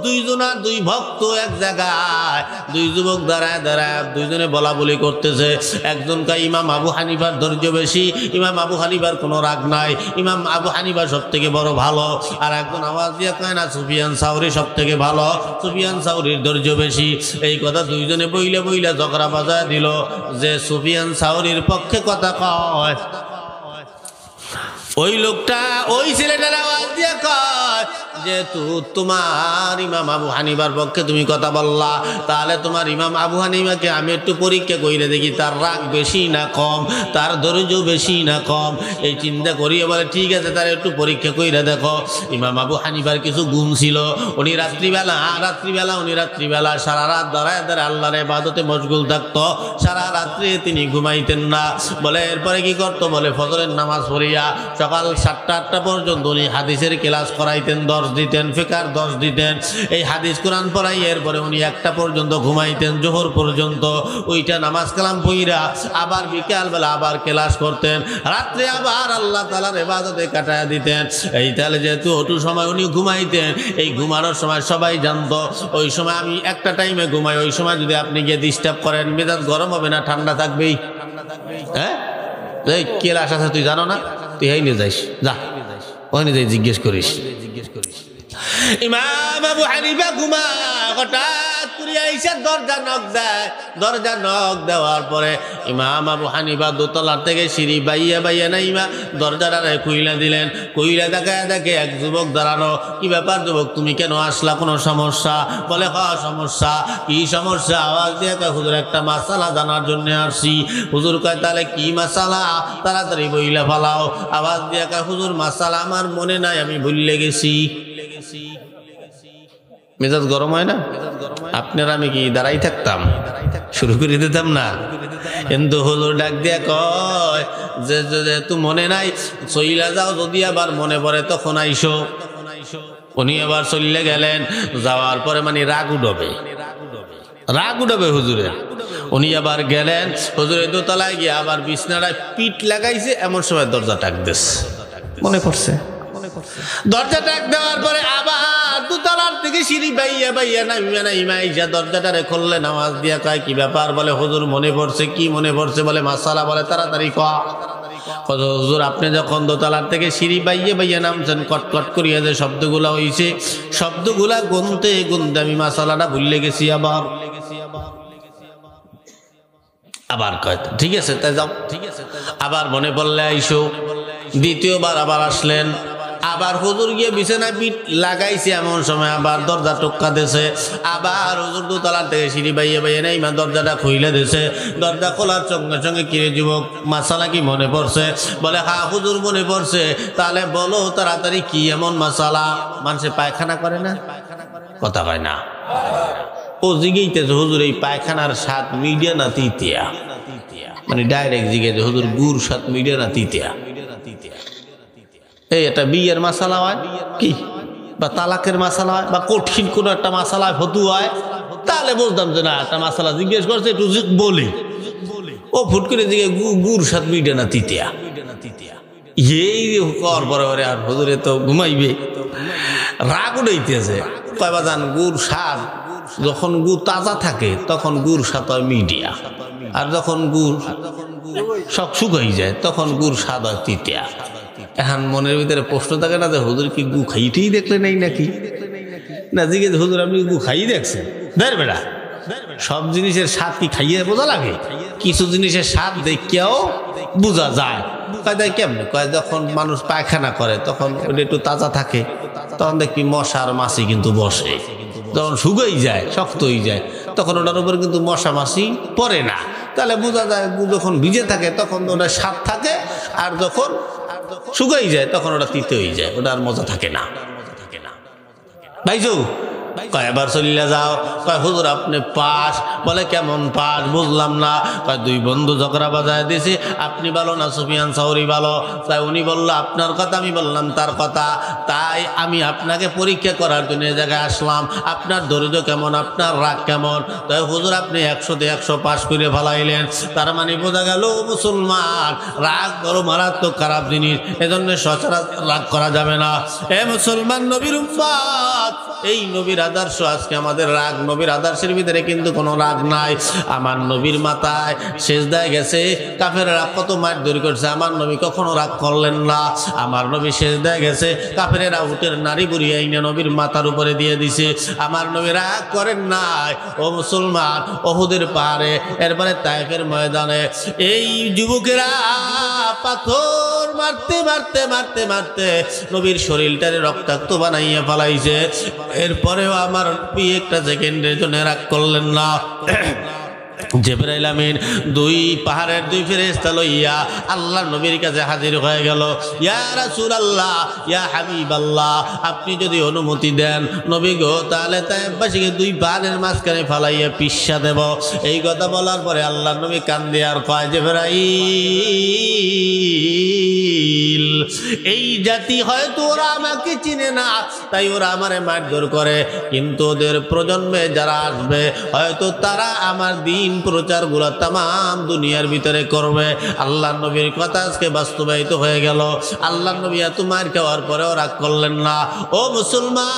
দুইজনার দুই ভক্ত এক জায়গায়, দুই যুবক দাঁড়ায় দাঁড়ায় দুইজনে বলা বলি করতেছে। একজন কয় ইমাম আবু হানিফার ধৈর্য বেশি, ইমাম আবু হানিফার কোনো রাগ নাই, ইমাম আবু হানিফা সব থেকে বড় ভালো। আর একজন আওয়াজ দিয়ে কয় না সুফিয়ান সাউরি সব থেকে ভালো, সুফিয়ান সাউরির ধৈর্য বেশি। এই কথা দুইজনে বইলে বইলে ঝগড়া বাজায় দিল যে সুফিয়ান সাউরির পক্ষে কথা কয়। ওই লোকটা, ওই ছেলেটার আওয়াজ দিয়ে কয় যেহেতু তোমার ইমাম আবু হানিফার পক্ষে তুমি কথা বললা, তাহলে তোমার ইমাম আবু হানিফাকে আমি একটু পরীক্ষা কইরে দেখি তার রাগ বেশি না কম, তার ধৈর্য বেশি না কম। এই চিন্তা করিয়ে বলে ঠিক আছে, তার একটু পরীক্ষা কইরে দেখো। ইমাম আবু হানিফার কিছু গুণ ছিল, উনি রাত্রিবেলা সারা রাত দাঁড়ায় দাঁড়ায় আল্লাহর ইবাদতে মশগুল থাকতো, সারা রাত্রি তিনি ঘুমাইতেন না। বলে এরপরে কি করতো? বলে ফজরের নামাজ পড়িয়া সকাল 7টা-8টা পর্যন্ত উনি হাদিসের ক্লাস করাইতেন, দর্শ দিতেন, ফিকার দর্শ দিতেন। এই হাদিস কোরআন পড়াই এরপরে উনি 1টা পর্যন্ত ঘুমাইতেন, জোহর পর্যন্ত। ওইটা নামাজ কালাম পড়িয়া আবার বিকালবেলা আবার ক্লাস করতেন, রাত্রে আবার আল্লাহ তাআলার ইবাদতে কাটায়া দিতেন। এই তাহলে যেহেতু ওটু সময় উনি ঘুমাইতেন, এই ঘুমানোর সময় সবাই জানতো ওই সময় আমি একটা টাইমে ঘুমাই, ওই সময় যদি আপনি গিয়ে ডিস্টার্ব করেন মেজাজ গরম হবে না ঠান্ডা থাকবেই? হ্যাঁ, এই ক্লাস আছে তুই জানো না, তুই এই নিয়ে যাইস, যা ওখানে যাই জিজ্ঞেস করিস। ইমাম আবু হানিফা ঘুমা, হঠাৎ করে আইসা দরজা নক দেয়। দরজা নক দেওয়ার পরে ইমাম আবু হানিফা দোতলার থেকে সিঁড়ি বাইয়া বাইয়া নাইমা দরজাটারে খুইলা দিলেন। খুইলা দেখে এক যুবক দাঁড়ানো। কি ব্যাপার যুবক, তুমি কেন আসলা? কোনো সমস্যা? বলে হ্যাঁ সমস্যা। কি সমস্যা? আওয়াজ দিয়ে কয় হুজুর একটা মাসালা জানার জন্য আসছি। হুজুর কয় তাহলে কি মাসালা? তাড়াতাড়ি বইলা ফালাও। আওয়াজ দিয়ে কয় হুজুর মাসালা আমার মনে নাই, আমি ভুলে গেছি। মেজাজ গরম হয় না? আপনারা আমি কি দাঁড়াই থাকতাম? শুরু করে দিতাম না? কিন্তু হুজুর ডাক দিয়া কয় যে যেহেতু মনে নাই চইলা যাও, যদি আবার মনে পড়ে তখন আইসো। উনি আবার চললে গেলেন। যাওয়ার পরে মানে রাগ উঠবে হুজুরের। উনি আবার গেলেন, হুজুরের দোতলায় গিয়ে আবার বিছনাটায় পিঠ লাগাইছে, এমন সময় দরজা টাক দিচ্ছে, মনে পড়ছে। দরজা টাক দেওয়ার পরে আবার দোতলার থেকে সিঁড়ি বাইয়া বাইয়া নাইমা ইসা দরজাটারে খুললেন। আওয়াজ দিয়া কয় কি ব্যাপার? বলে হুজুর মনে পড়ছে। কি মনে পড়ছে? বলে মাসালা। বলে তাড়াতাড়ি কয়। হুজুর আপনি যখন দোতলার থেকে সিঁড়ি বাইয়ে বাইয়ে নামছেন, কটকট করিয়া যে শব্দগুলা হইছে, শব্দগুলা গুনতে গুনতে আমি মাসালাটা ভুলে গেছি। আবার কয় ঠিক আছে তাই যাও, ঠিক আছে আবার মনে পড়লে আইসো। দ্বিতীয়বার আবার আসলেন, আবার হুজুর গিয়ে বিছানা পিঠ লাগাইছে, এমন সময় আবার দরজা টক্কা দিয়েছে। আবার হুজুর দোতলার থেকে সিঁড়ি বাইয়ে বাইয়ে নেই মা দরজাটা খুইলে দিয়েছে। দরজা খোলার সঙ্গে সঙ্গে কিরে যুবক মাসালা কি মনে পড়ছে? বলে হ্যাঁ হুজুর মনে পড়ছে। তাহলে বলো তাড়াতাড়ি কি এমন মাসালা? মানুষে পায়খানা করে না, কথা হয় না। ও জিগেইতেছে হুজুর এই পায়খানার স্বাদ মিডিয়া না তিতিয়া, মানে ডাইরেক্ট জিগেছে হুজুর গুড় স্বাদ মিডিয়া না তিতিয়া। এই এটা বিয়ের মাসালা হয় কি, বা তালাকের মাসালা হয়, বা কঠিন কোনো একটা মাসালা ফতু হয়, তাহলে বুঝতাম যে না একটা মাসালা জিজ্ঞেস করছে একটু বলি। ও ফুট করে জিগে গুড় স্বাদ মিডিয়া না তিতিয়া, এই কর বরাবরে আর হুজুরে তো ঘুমাইবে, রাগ উঠাইতেছে। কয়বা জান গুড় স্বাদ যখন গুড় তাজা থাকে তখন গুড় স্বাদ হয় মিডিয়া, আর যখন গুড় সব শুকাই যায় তখন গুড় স্বাদ হয় তিতিয়া। এখন মনের ভিতরে প্রশ্ন থাকে না যে হুজুর কি গু খাইতেই দেখলে নাই নাকি, না জিজ্ঞেস হুজুর আপনি গু খাই দেখছেন? দেখ বেড়া সব জিনিসের স্বাদ কি খাইয়ে বোঝা লাগে? কিছু জিনিসের স্বাদ দেখিয়াও বোঝা যায়। কয় কেমনে? কয় যখন মানুষ পায়খানা করে তখন ওটা একটু তাজা থাকে, তখন দেখবি মশা আর মাছি কিন্তু বসে। যখন শুকাই যায় শক্ত হয়ে যায় তখন ওটার উপর কিন্তু মশা মাছি পড়ে না। তাহলে বোঝা যায় যখন ভিজে থাকে তখন ওটা স্বাদ থাকে, আর যখন শুকাই যায় তখন ওটা তিতে হয়ে যায়, ওটা আর মজা থাকে না। ভাইজু কয় এবার চলিয়া যাও। কয় হুজুর আপনি পাস। বলে কেমন পাস বুঝলাম না। কয় দুই বন্ধু ঝগড়া বাজায় দিয়েছি, আপনি ভালো না সুফিয়ান সাউরি ভালো। তাই উনি বললো আপনার কথা, আমি বললাম তার কথা। তাই আমি আপনাকে পরীক্ষা করার জন্য এই জায়গায় আসলাম, আপনার ধৈর্য কেমন, আপনার রাগ কেমন। তাই হুজুর আপনি 100-তে 100 পাস করে ফেলাইলেন। তার মানে বোঝা গেল মুসলমান রাগ বড় মারাত্মক খারাপ জিনিস, এজন্য সচরাচর রাগ করা যাবে না। এ মুসলমান নবীর উম্মত, এই নবীর আদর্শ আজকে আমাদের রাগ। নবীর আদর্শের ভিতরে কিন্তু কোনো রাগ নাই। আমার নবীর মাথায় সেজদায় গেছে কাফেররা কত মারধর করছে, আমার নবী কখনো রাগ করলেন না। আমার নবী সেজদায় গেছে কাফেররা উটের নারী বুড়ি আইনা নবীর মাথার উপরে দিয়ে দিছে, আমার নবী রাগ করেন নাই। ও মুসলমান, ওহুদের পাহাড়ে এরপরে তায়েফের ময়দানে এই যুবকেরা পাথর মারতে মারতে মারতে মারতে নবীর শরীরটারে রক্তাক্ত বানাইয়া ফেলাইছে। এরপরেও আমার একটা সেকেন্ডের জন্য রাগ করলেন না। জিবরাইল আমিন দুই পাহাড়ের দুই ফেরেশতা লইয়া আল্লাহর নবীর কাছে হাজির হয়ে গেল। ইয়া রাসূলুল্লাহ, ইয়া হাবিবাল্লাহ, আপনি যদি অনুমতি দেন নবী গো, তাহলে তাইফবাসীকে দুই পাহাড়ের মাঝখানে ফালাইয়া পিষা দেব। এই কথা বলার পরে আল্লাহর নবী কান্দে আর কয়, জিবরাইল, এই জাতি হয়তো ওরা আমাকে চিনে না, তাই ওরা আমারে মারধর করে, কিন্তু ওদের প্রজন্মে যারা আসবে হয়তো তারা আমার দিন প্রচার গুলা তাম দুনিয়ার ভিতরে করবে। আল্লাহ নবীর কথা আজকে বাস্তবায়িত হয়ে গেল। আল্লাহ নবী এত মার খাওয়ার পরেও রাগ করলেন না। ও মুসলমান,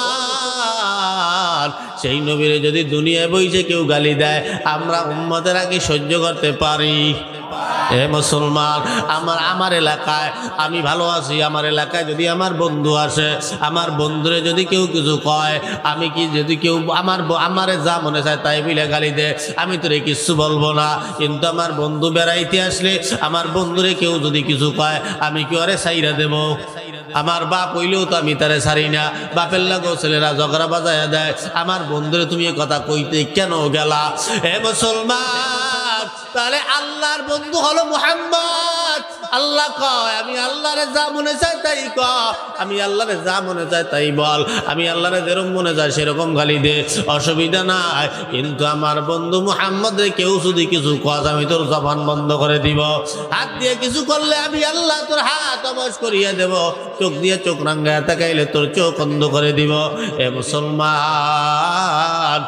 সেই নবীর যদি দুনিয়ায় বইছে কেউ গালি দেয়, আমরা উম্মতেরা কি সহ্য করতে পারি? এ মুসলমান, আমার এলাকায় আমি ভালো আছি, আমার এলাকায় যদি আমার বন্ধু আসে, আমার বন্ধুরে যদি কেউ কিছু কয়, আমি কি যদি কেউ আমারে যা মনে চায় তাই বলে গালি দেয়, আমি তোরে কিছু বলবো না। কিন্তু আমার বন্ধু বেড়াইতে আসলে আমার বন্ধুরে কেউ যদি কিছু কয়, আমি কি ওরে সাইরা দেব? আমার বাপ হইলেও তো আমি তারে ছাড়ি না। বাপের লাগেও ছেলেরা ঝগড়া বাজায়া দেয়, আমার বন্ধুরে তুমি এ কথা কইতে কেন গেলা? হে মুসলমান, তাহলে আল্লাহর বন্ধু হলো মুহাম্মদ। আল্লাহ কয় আমি আল্লাহরে যা মনে চাই তাই ক, আমি আল্লাহরে যা মনে চাই তাই বল, আমি আল্লাহরে যেরকম মনে চাই সেরকম গালি দে, অসুবিধা নাই। কিন্তু আমার বন্ধু মুহাম্মদ রে কেউ যদি কিছু কয়, আমি তোর জবান বন্ধ করে দিব। হাত দিয়ে কিছু করলে আমি আল্লাহ তোর হাত অবশ করিয়ে দেব, চোখ দিয়ে চোখ রাঙ্গায় তাকাইলে তোর চোখ বন্ধ করে দিব। এ মুসলমান,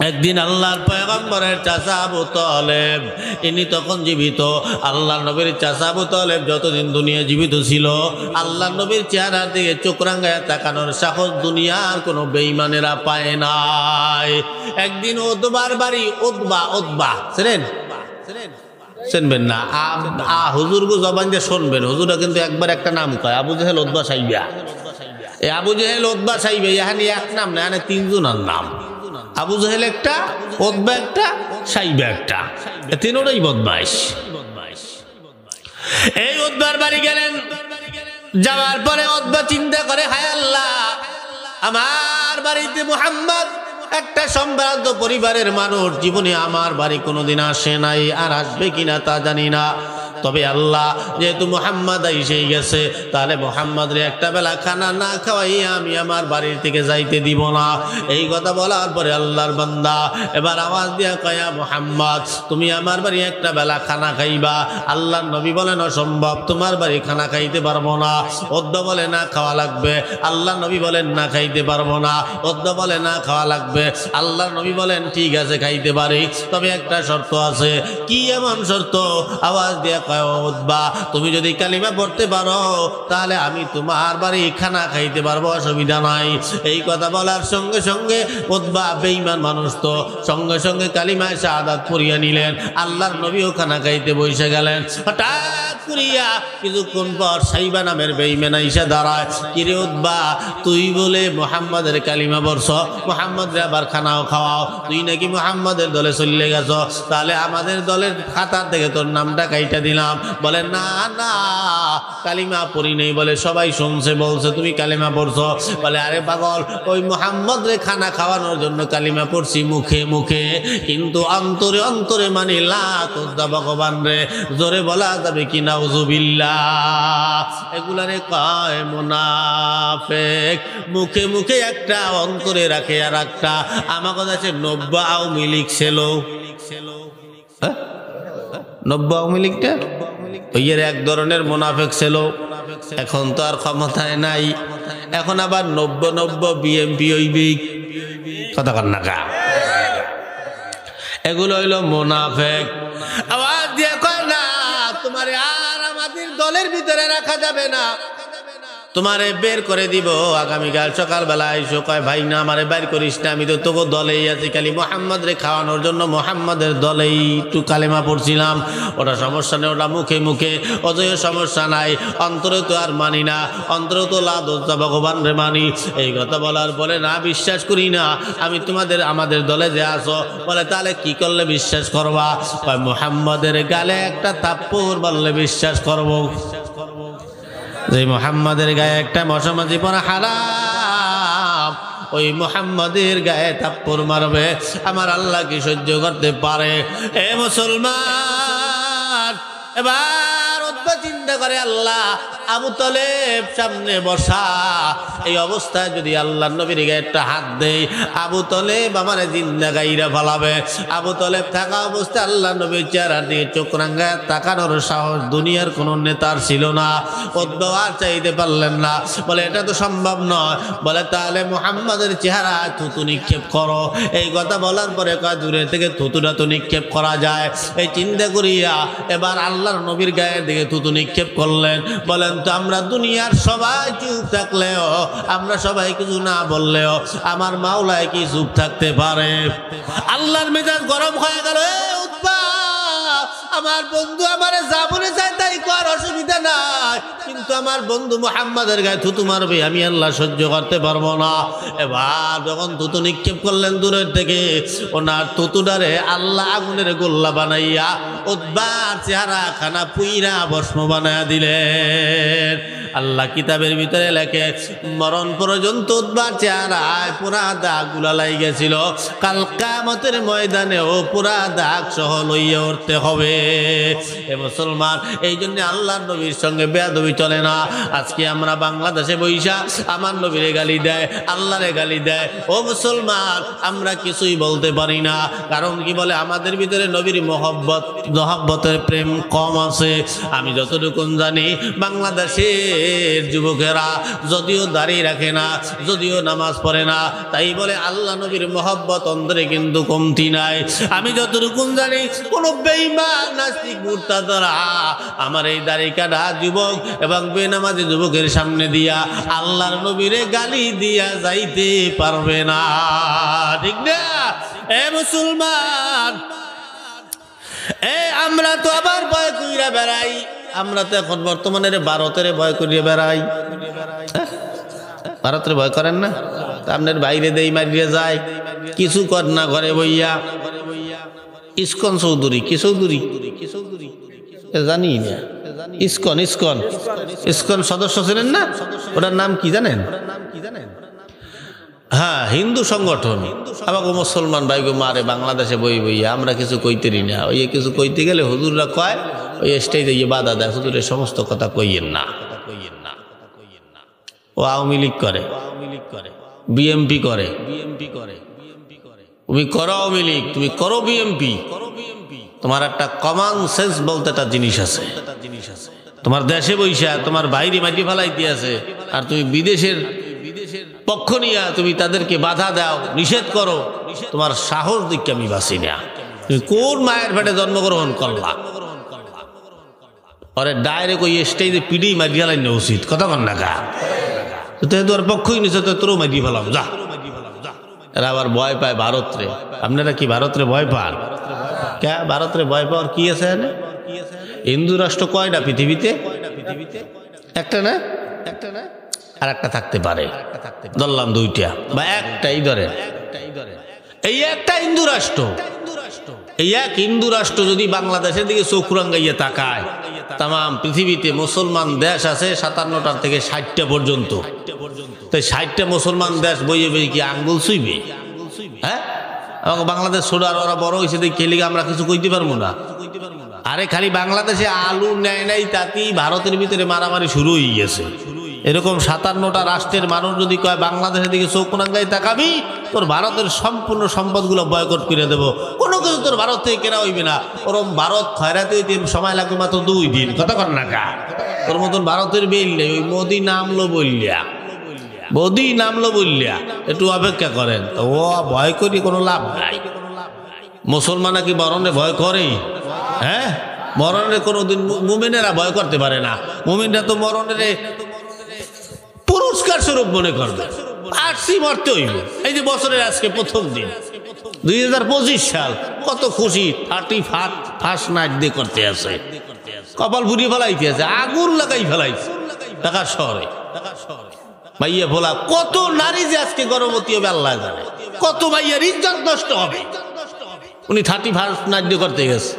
একদিন আল্লাহর পয়গম্বরের চাচা আবু তালেব, ইনি তখন জীবিত। আল্লাহর নবীর চাচা আবু তালেব যতদিন দুনিয়া জীবিত ছিল, আল্লাহর নবীর চেহারার দিকে চোখ রাঙ্গায় তাকানোর সাহস দুনিয়ার কোনো বেঈমানেরা পায় নাই। একদিন উতবার বাড়ি, উতবা ছিলেন শুনবেন না, হুজুর গো জবান যে শুনবেন, হুজুরা কিন্তু একবার একটা নাম কয়, আবু জেহেল উতবা সাইবা। এই আবু জেহেল উতবা সাইবা এখানে এক নাম না, এখানে তিনজনের নাম। আবু জেহেল একটা, উতবা একটা, সাইবা একটা, তিনোটাই বদমাইশ। এই উতবার বাড়ি গেলেন, যাওয়ার পরে উতবা চিন্তা করে, হায় আল্লাহ, আমার বাড়িতে মুহাম্মদ একটা সম্ভ্রান্ত পরিবারের মানুষ, জীবনে আমার বাড়ি কোনোদিন আসে নাই, আর আসবে কিনা তা জানি না। তবে আল্লাহ যেহেতু মুহাম্মদ এসেই গেছে, তাহলে মুহাম্মদের একটা বেলা খানা না খাওয়াই আমি আমার বাড়ির থেকে যাইতে দিব না। এই কথা বলার পরে আল্লাহর বান্দা এবার আওয়াজ দিয়া কয়, মুহাম্মদ তুমি আমার বাড়ি একটা বেলা খানা খাইবা। আল্লাহর নবী বলেন অসম্ভব, তোমার বাড়ি খানা খাইতে পারবো না। অদ্য বলে না খাওয়া লাগবে, আল্লাহর নবী বলেন না খাইতে পারবো না। অদ্য বলে না খাওয়া লাগবে, আল্লাহর নবী বলেন ঠিক আছে খাইতে পারি, তবে একটা শর্ত আছে। কি এমন শর্ত? আওয়াজ দিয়া উতবা, তুমি যদি কালিমা পড়তে পারো তাহলে আমি তোমার বাড়ি খানা খাইতে পারবো, অসুবিধা নাই। এই কথা বলার সঙ্গে সঙ্গে উতবা বেঈমান মানুষ তো সঙ্গে সঙ্গে কালিমা শাহাদাত পড়িয়া নিলেন। আল্লাহর নবীও খানা খাইতে বসে গেলেন। হঠাৎ করিয়া কিছুক্ষণ পর সাইবা নামের বেঈমান আইসা দাঁড়ায়, কিরে উতবা, তুই বলে মুহাম্মাদের কালিমা পড়ছ, মুহাম্মাদের আবার খানাও খাওয়াও, তুই নাকি মুহাম্মাদের দলে চলে গেছ, তাহলে আমাদের দলের খাতা থেকে তোর নামটা কাইটা দিলাম। বলে না না, কালিমা পড়ি নেই। বলে সবাই শুনছে, বলছে তুমি কালিমা পড়ছো। বলে আরে পাগল, ওই মুহাম্মদ রে খানা খাওয়ানোর জন্য কালিমা পড়ছি মুখে মুখে, কিন্তু অন্তরে অন্তরে মানি লা তোদা ভগবান রে। জোরে বলা যাবে কি নাউজুবিল্লাহ? এগুলারে কয় মুনাফিক। মুখে মুখে একটা, অন্তরে রাখে আর একটা। আমার কাছে 90 আওয়ামী লীগ ছিল, 90 আওয়ামী লীগটা ওইয়ের এক ধরনের মুনাফিক ছিল। এখন তো আর ক্ষমতায় নাই, এখন আবার 90 বিএমপি হইবি, কথা কন না কা? এগুলো হইলো মুনাফিক। আওয়াজ দিয়ে কয় না, তোমারে আর আমাদের দলের ভিতরে রাখা যাবে না, তোমারে বের করে দিব। আগামীকাল সকালবেলা আইসো। কয় ভাই না, আমারে বের করিস না, আমি তো তোকে দলেই আছি, খালি মুহাম্মদ রে খাওয়ানোর জন্য মুহাম্মদের দলেই একটু কালেমা পড়ছিলাম। ওটা সমস্যা নেই, ওটা মুখে মুখে, অজয় সমস্যা নাই। অন্তরে তো আর মানি না, অন্তরে তো লাদা ভগবান রে মানি। এই কথা বলার পরে না, বিশ্বাস করি না আমি তোমাদের, আমাদের দলে যে আসো। বলে তাহলে কি করলে বিশ্বাস করবা? কয় মুহাম্মদের গালে একটা থাপ্পড় বললে বিশ্বাস করবো। যে মুহাম্মাদের গায়ে একটা মশামাছি পরা হারাম, ওই মুহাম্মাদের গায়ে থাপ্পড় মারবে, আমার আল্লাহ কি সহ্য করতে পারে? এ মুসলমান, এবার উতবা চিন্তা করে, আল্লাহ আবু তলেব সামনে বসা, এই অবস্থায় যদি আল্লাহ নবীর গায়ে একটা হাত দেয়, আবু তলেব আমার জিন্দা গাইরা ফেলাবে। আবু তলেব থাকা অবস্থায় আল্লাহ নবীর চেহারা দিয়ে চোখ রাঙ্গায় তাকানোর সাহস দুনিয়ার কোনো নেতার ছিল না। উতবা আর চাইতে পারলেন না, বলে এটা তো সম্ভব নয়। বলে তাহলে মুহাম্মাদের চেহারা থুতু নিক্ষেপ করো। এই কথা বলার পরে কয় দূরে থেকে থুতুটা তো নিক্ষেপ করা যায়। এই চিন্তা করিয়া এবার আল্লাহর নবীর গায়ের দিকে থুতু নিক্ষেপ করলেন। বলেন তো আমরা দুনিয়ার সবাই চুপ থাকলেও, আমরা সবাই কিছু না বললেও আমার মাওলায় কি চুপ থাকতে পারে? আল্লাহর মেজাজ গরম হয়ে গেল। উতবা, আমার বন্ধু আমারে যা বলে চায় তাই কর, অসুবিধা নাই, কিন্তু আমার বন্ধু মুহাম্মাদের গায়ে থুতু মারবে, আমি আল্লাহ সহ্য করতে পারবো না। এবার যখন থুতু নিক্ষেপ করলেন দূরের থেকে, ওনার থুতুটারে আল্লাহ আগুনের গোল্লা বানাইয়া উতবার চেহারা খানা পুইরা ভস্ম বানাইয়া দিলেন। আল্লাহ কিতাবের ভিতরে লেখে, মরণ পর্যন্ত উতবার চেহারায় পুরা দাগ গুলা লাই গেছিল, কাল কিয়ামতের ময়দানেও পুরা দাগ সহ লইয়া উঠতে হবে। এ মুসলমান, এই জন্য আল্লাহর নবীর সঙ্গে বেয়াদবি চলে না। আজকে আমরা বাংলাদেশে বৈশা আমার নবীরে গালি দেয়, আল্লাহরে গালি দেয়। ও মুসলমান, আমরা কিছুই বলতে পারি না, কারণ কি বলে আমাদের ভিতরে নবীর মহব্বতের প্রেম কম আছে। আমি যতটুকু জানি বাংলাদেশের যুবকেরা যদিও দাড়ি রাখে না, যদিও নামাজ পড়ে না, তাই বলে আল্লাহ নবীর মহব্বত অন্তরে কিন্তু কমতি নাই। আমি যতটুকু জানি কোন বেঈমান নাস্তিক মুরতাদরা আমার এই দাড়ি কাটা যুবক এবং বেনামাজি যুবকের সামনে দিয়া আল্লাহর নবীরে গালি দিয়া যাইতে পারবে না, ঠিক না? এ মুসলমান, আমরা তো আবার ভয় কইরা বেড়াই, আমরা তো এখন বর্তমানে ভারতের ভয় করিয়ে বেড়াই। ভারতের ভয় করেন না? আপনার বাইরে দেই মারিয়ে যায়, কিছু কর না ঘরে বইয়া। ইসকন চৌধুরী, কি চৌধুরী জানি না, ইসকন ইসকন ইসকন সদস্য ছিলেন না? ওটার নাম কি জানেন? হ্যাঁ, হিন্দু সংগঠন। আমাকে মুসলমান ভাইগো মারে বাংলাদেশে বই বইয়া, আমরা কিছু কইতেরি না। ওই কিছু কইতে গেলে হুজুররা কয়, ওই স্টেজে গিয়ে বাধা দেয়, হুজুরের সমস্ত কথা কইয়েন না। ও আওয়ামী লীগ করে, বিএমপি করে। তুমি করো আওয়ামী লীগ, তুমি করো বিএমপি, তোমার একটা কমন সেন্স বলতে একটা জিনিস আছে। তোমার দেশে বৈশা তোমার বাইরে মাটি ফেলাই দিয়েছে, আর তুমি বিদেশের পক্ষ নিয়ে তুমি তাদেরকে বাধা দাও, নিষেধ করো। তোমার সাহস দিকে আমি বাঁচি না। তুমি কোন মায়ের পেটে জন্মগ্রহণ করলা? পরে ডাইরেক্ট ওই স্টেজে পিড়ি মারিয়ে ফেলাই না উচিত, কথা কন না গা। তোর পক্ষই নিছে, তো তোরও মারিয়ে ফেলাম যা। এরা আবার ভয় পায় ভারতরে। আপনারা কি ভারতরে ভয় পান? কে ভারতরে ভয় পাওয়ার কি আছে? হিন্দু রাষ্ট্র কয়টা পৃথিবীতে? একটা না? আর একটা থাকতে পারে, ধরলাম দুইটা বা একটাই ধরেন। এই একটা হিন্দু রাষ্ট্র, এই এক হিন্দু রাষ্ট্র যদি বাংলাদেশের দিকে চোখ রাঙ্গাইয়া তাকায়, তাম পৃথিবীতে মুসলমান দেশ আছে 57টার থেকে 60টা পর্যন্ত। তাই 60টা মুসলমান দেশ বইয়ে বই কি আঙ্গুল ছুইবে? হ্যাঁ, আমাকে বাংলাদেশ ছোট, আর ওরা বড় হয়েছে দেখে খেলে আমরা কিছু কইতে পারবো না। আরে খালি বাংলাদেশে আলু নেয় নাই, তাতেই ভারতের ভিতরে মারামারি শুরু হয়ে গেছে। এরকম 57টা রাষ্ট্রের মানুষ যদি কয় বাংলাদেশের দিকে চোখ রাঙ্গাই তাকাবি, তোর ভারতের সম্পূর্ণ সম্পদগুলো বয়কট করে দেবো, কোনো কিছু তোর ভারত থেকে কেনা হইবে না। ওরম ভারত খয়রাতে হইতে সময় লাগবে মাত্র 2 দিন, কথা কর না কা। তোর মতন ভারতের বেল নেই। ওই মোদি নামলো বললিয়া, মোদি নামলো বললিয়া একটু অপেক্ষা করেন। তো ও ভয় করি কোনো লাভ নাই। মুসলমান কি মরণে ভয় করে? হ্যাঁ, মরণের কোনোদিন মুমিনেরা ভয় করতে পারে না। মুমিনরা তো মরণের পুরস্কার স্বরূপ মনে করবে, আসছি মরতে হইবে। এই যে বছরের আজকে প্রথম দিন 2025 সাল, কত খুশি। 31st নাইট দিয়ে করতে আছে, কপাল ফুরিয়ে ফেলাইতে আছে, আগুন লাগাই ফেলাইছে ঢাকা শহরে। মাইয়া ভোলা কত নারী যে আজকে গর্ভবতী হবে আল্লাহ জানে, কত মাইয়ার ইজ্জত নষ্ট হবে। উনি 31st নাইট দিয়ে করতে গেছে,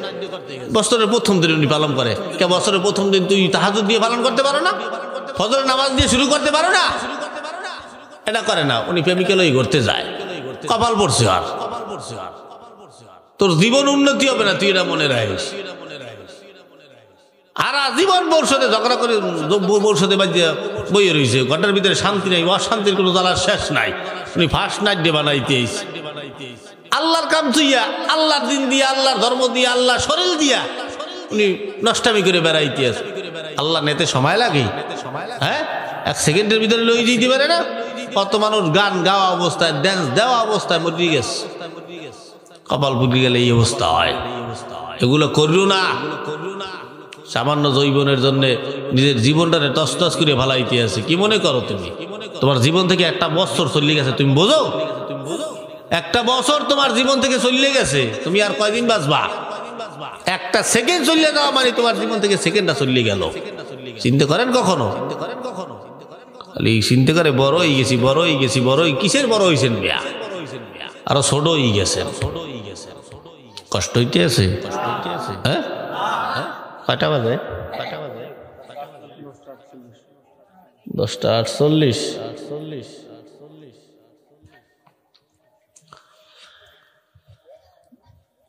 বছরের প্রথম দিন উনি পালন করে। কে বছরের প্রথম দিন তুই তাহাজ্জুদ দিয়ে পালন করতে পারো না? ফজরের নামাজ দিয়ে শুরু করতে পারো না? এটা করে না, উনি প্রেমিকেলই করতে যায়। কপাল পড়ছে। আর তোর জীবন উন্নতি হবে না, তুই এটা মনে রাখিস। আর জীবন বর্ষতে ঝগড়া করে বর্ষতে বাজিয়ে বইয়ে রয়েছে, ঘরটার ভিতরে শান্তি নাই, অশান্তির কোনো জ্বালার শেষ নাই। উনি ফার্স্ট নাইট ডে বানাইতেইস আল্লাহর কাম তুইয়া, আল্লাহর দিন দিয়া, আল্লাহর ধর্ম দিয়া, আল্লাহ শরীর দিয়া উনি নষ্টামি করে বেড়াইতে আছে। আল্লাহ নেতে সময় লাগে? হ্যাঁ, 1 সেকেন্ডের ভিতরে লই যেতে পারে না। কত মানুষ গান গাওয়া অবস্থায়, ড্যান্স দেওয়া অবস্থায় মরে গেছে। কপাল পুড়ে গেলে এই অবস্থা হয়। এগুলো করিও না। সামান্য যৌবনের জন্য নিজের জীবনটারে তছতছ করে ফেলাইতে আছে। কি মনে করো তুমি? তোমার জীবন থেকে একটা বছর চলে গেছে, তুমি বোঝো? একটা বছর তোমার জীবন থেকে চলে গেছে, তুমি আর কয়দিন বাঁচবা? একটা সেকেন্ড চলে যাওয়া মানে তোমার জীবন থেকে সেকেন্ডটা চলে গেল। চিন্তা করেন কখনো? খালি চিন্তা করে বড় হয়ে গেছি, বড় হয়ে গেছি, বড় হয়ে কিসের বড় হয়েছেন? বিয়া আরো ছোট হয়ে গেছেন, কষ্ট হইতে আছে। হ্যাঁ, কয়টা বাজে? 10:48।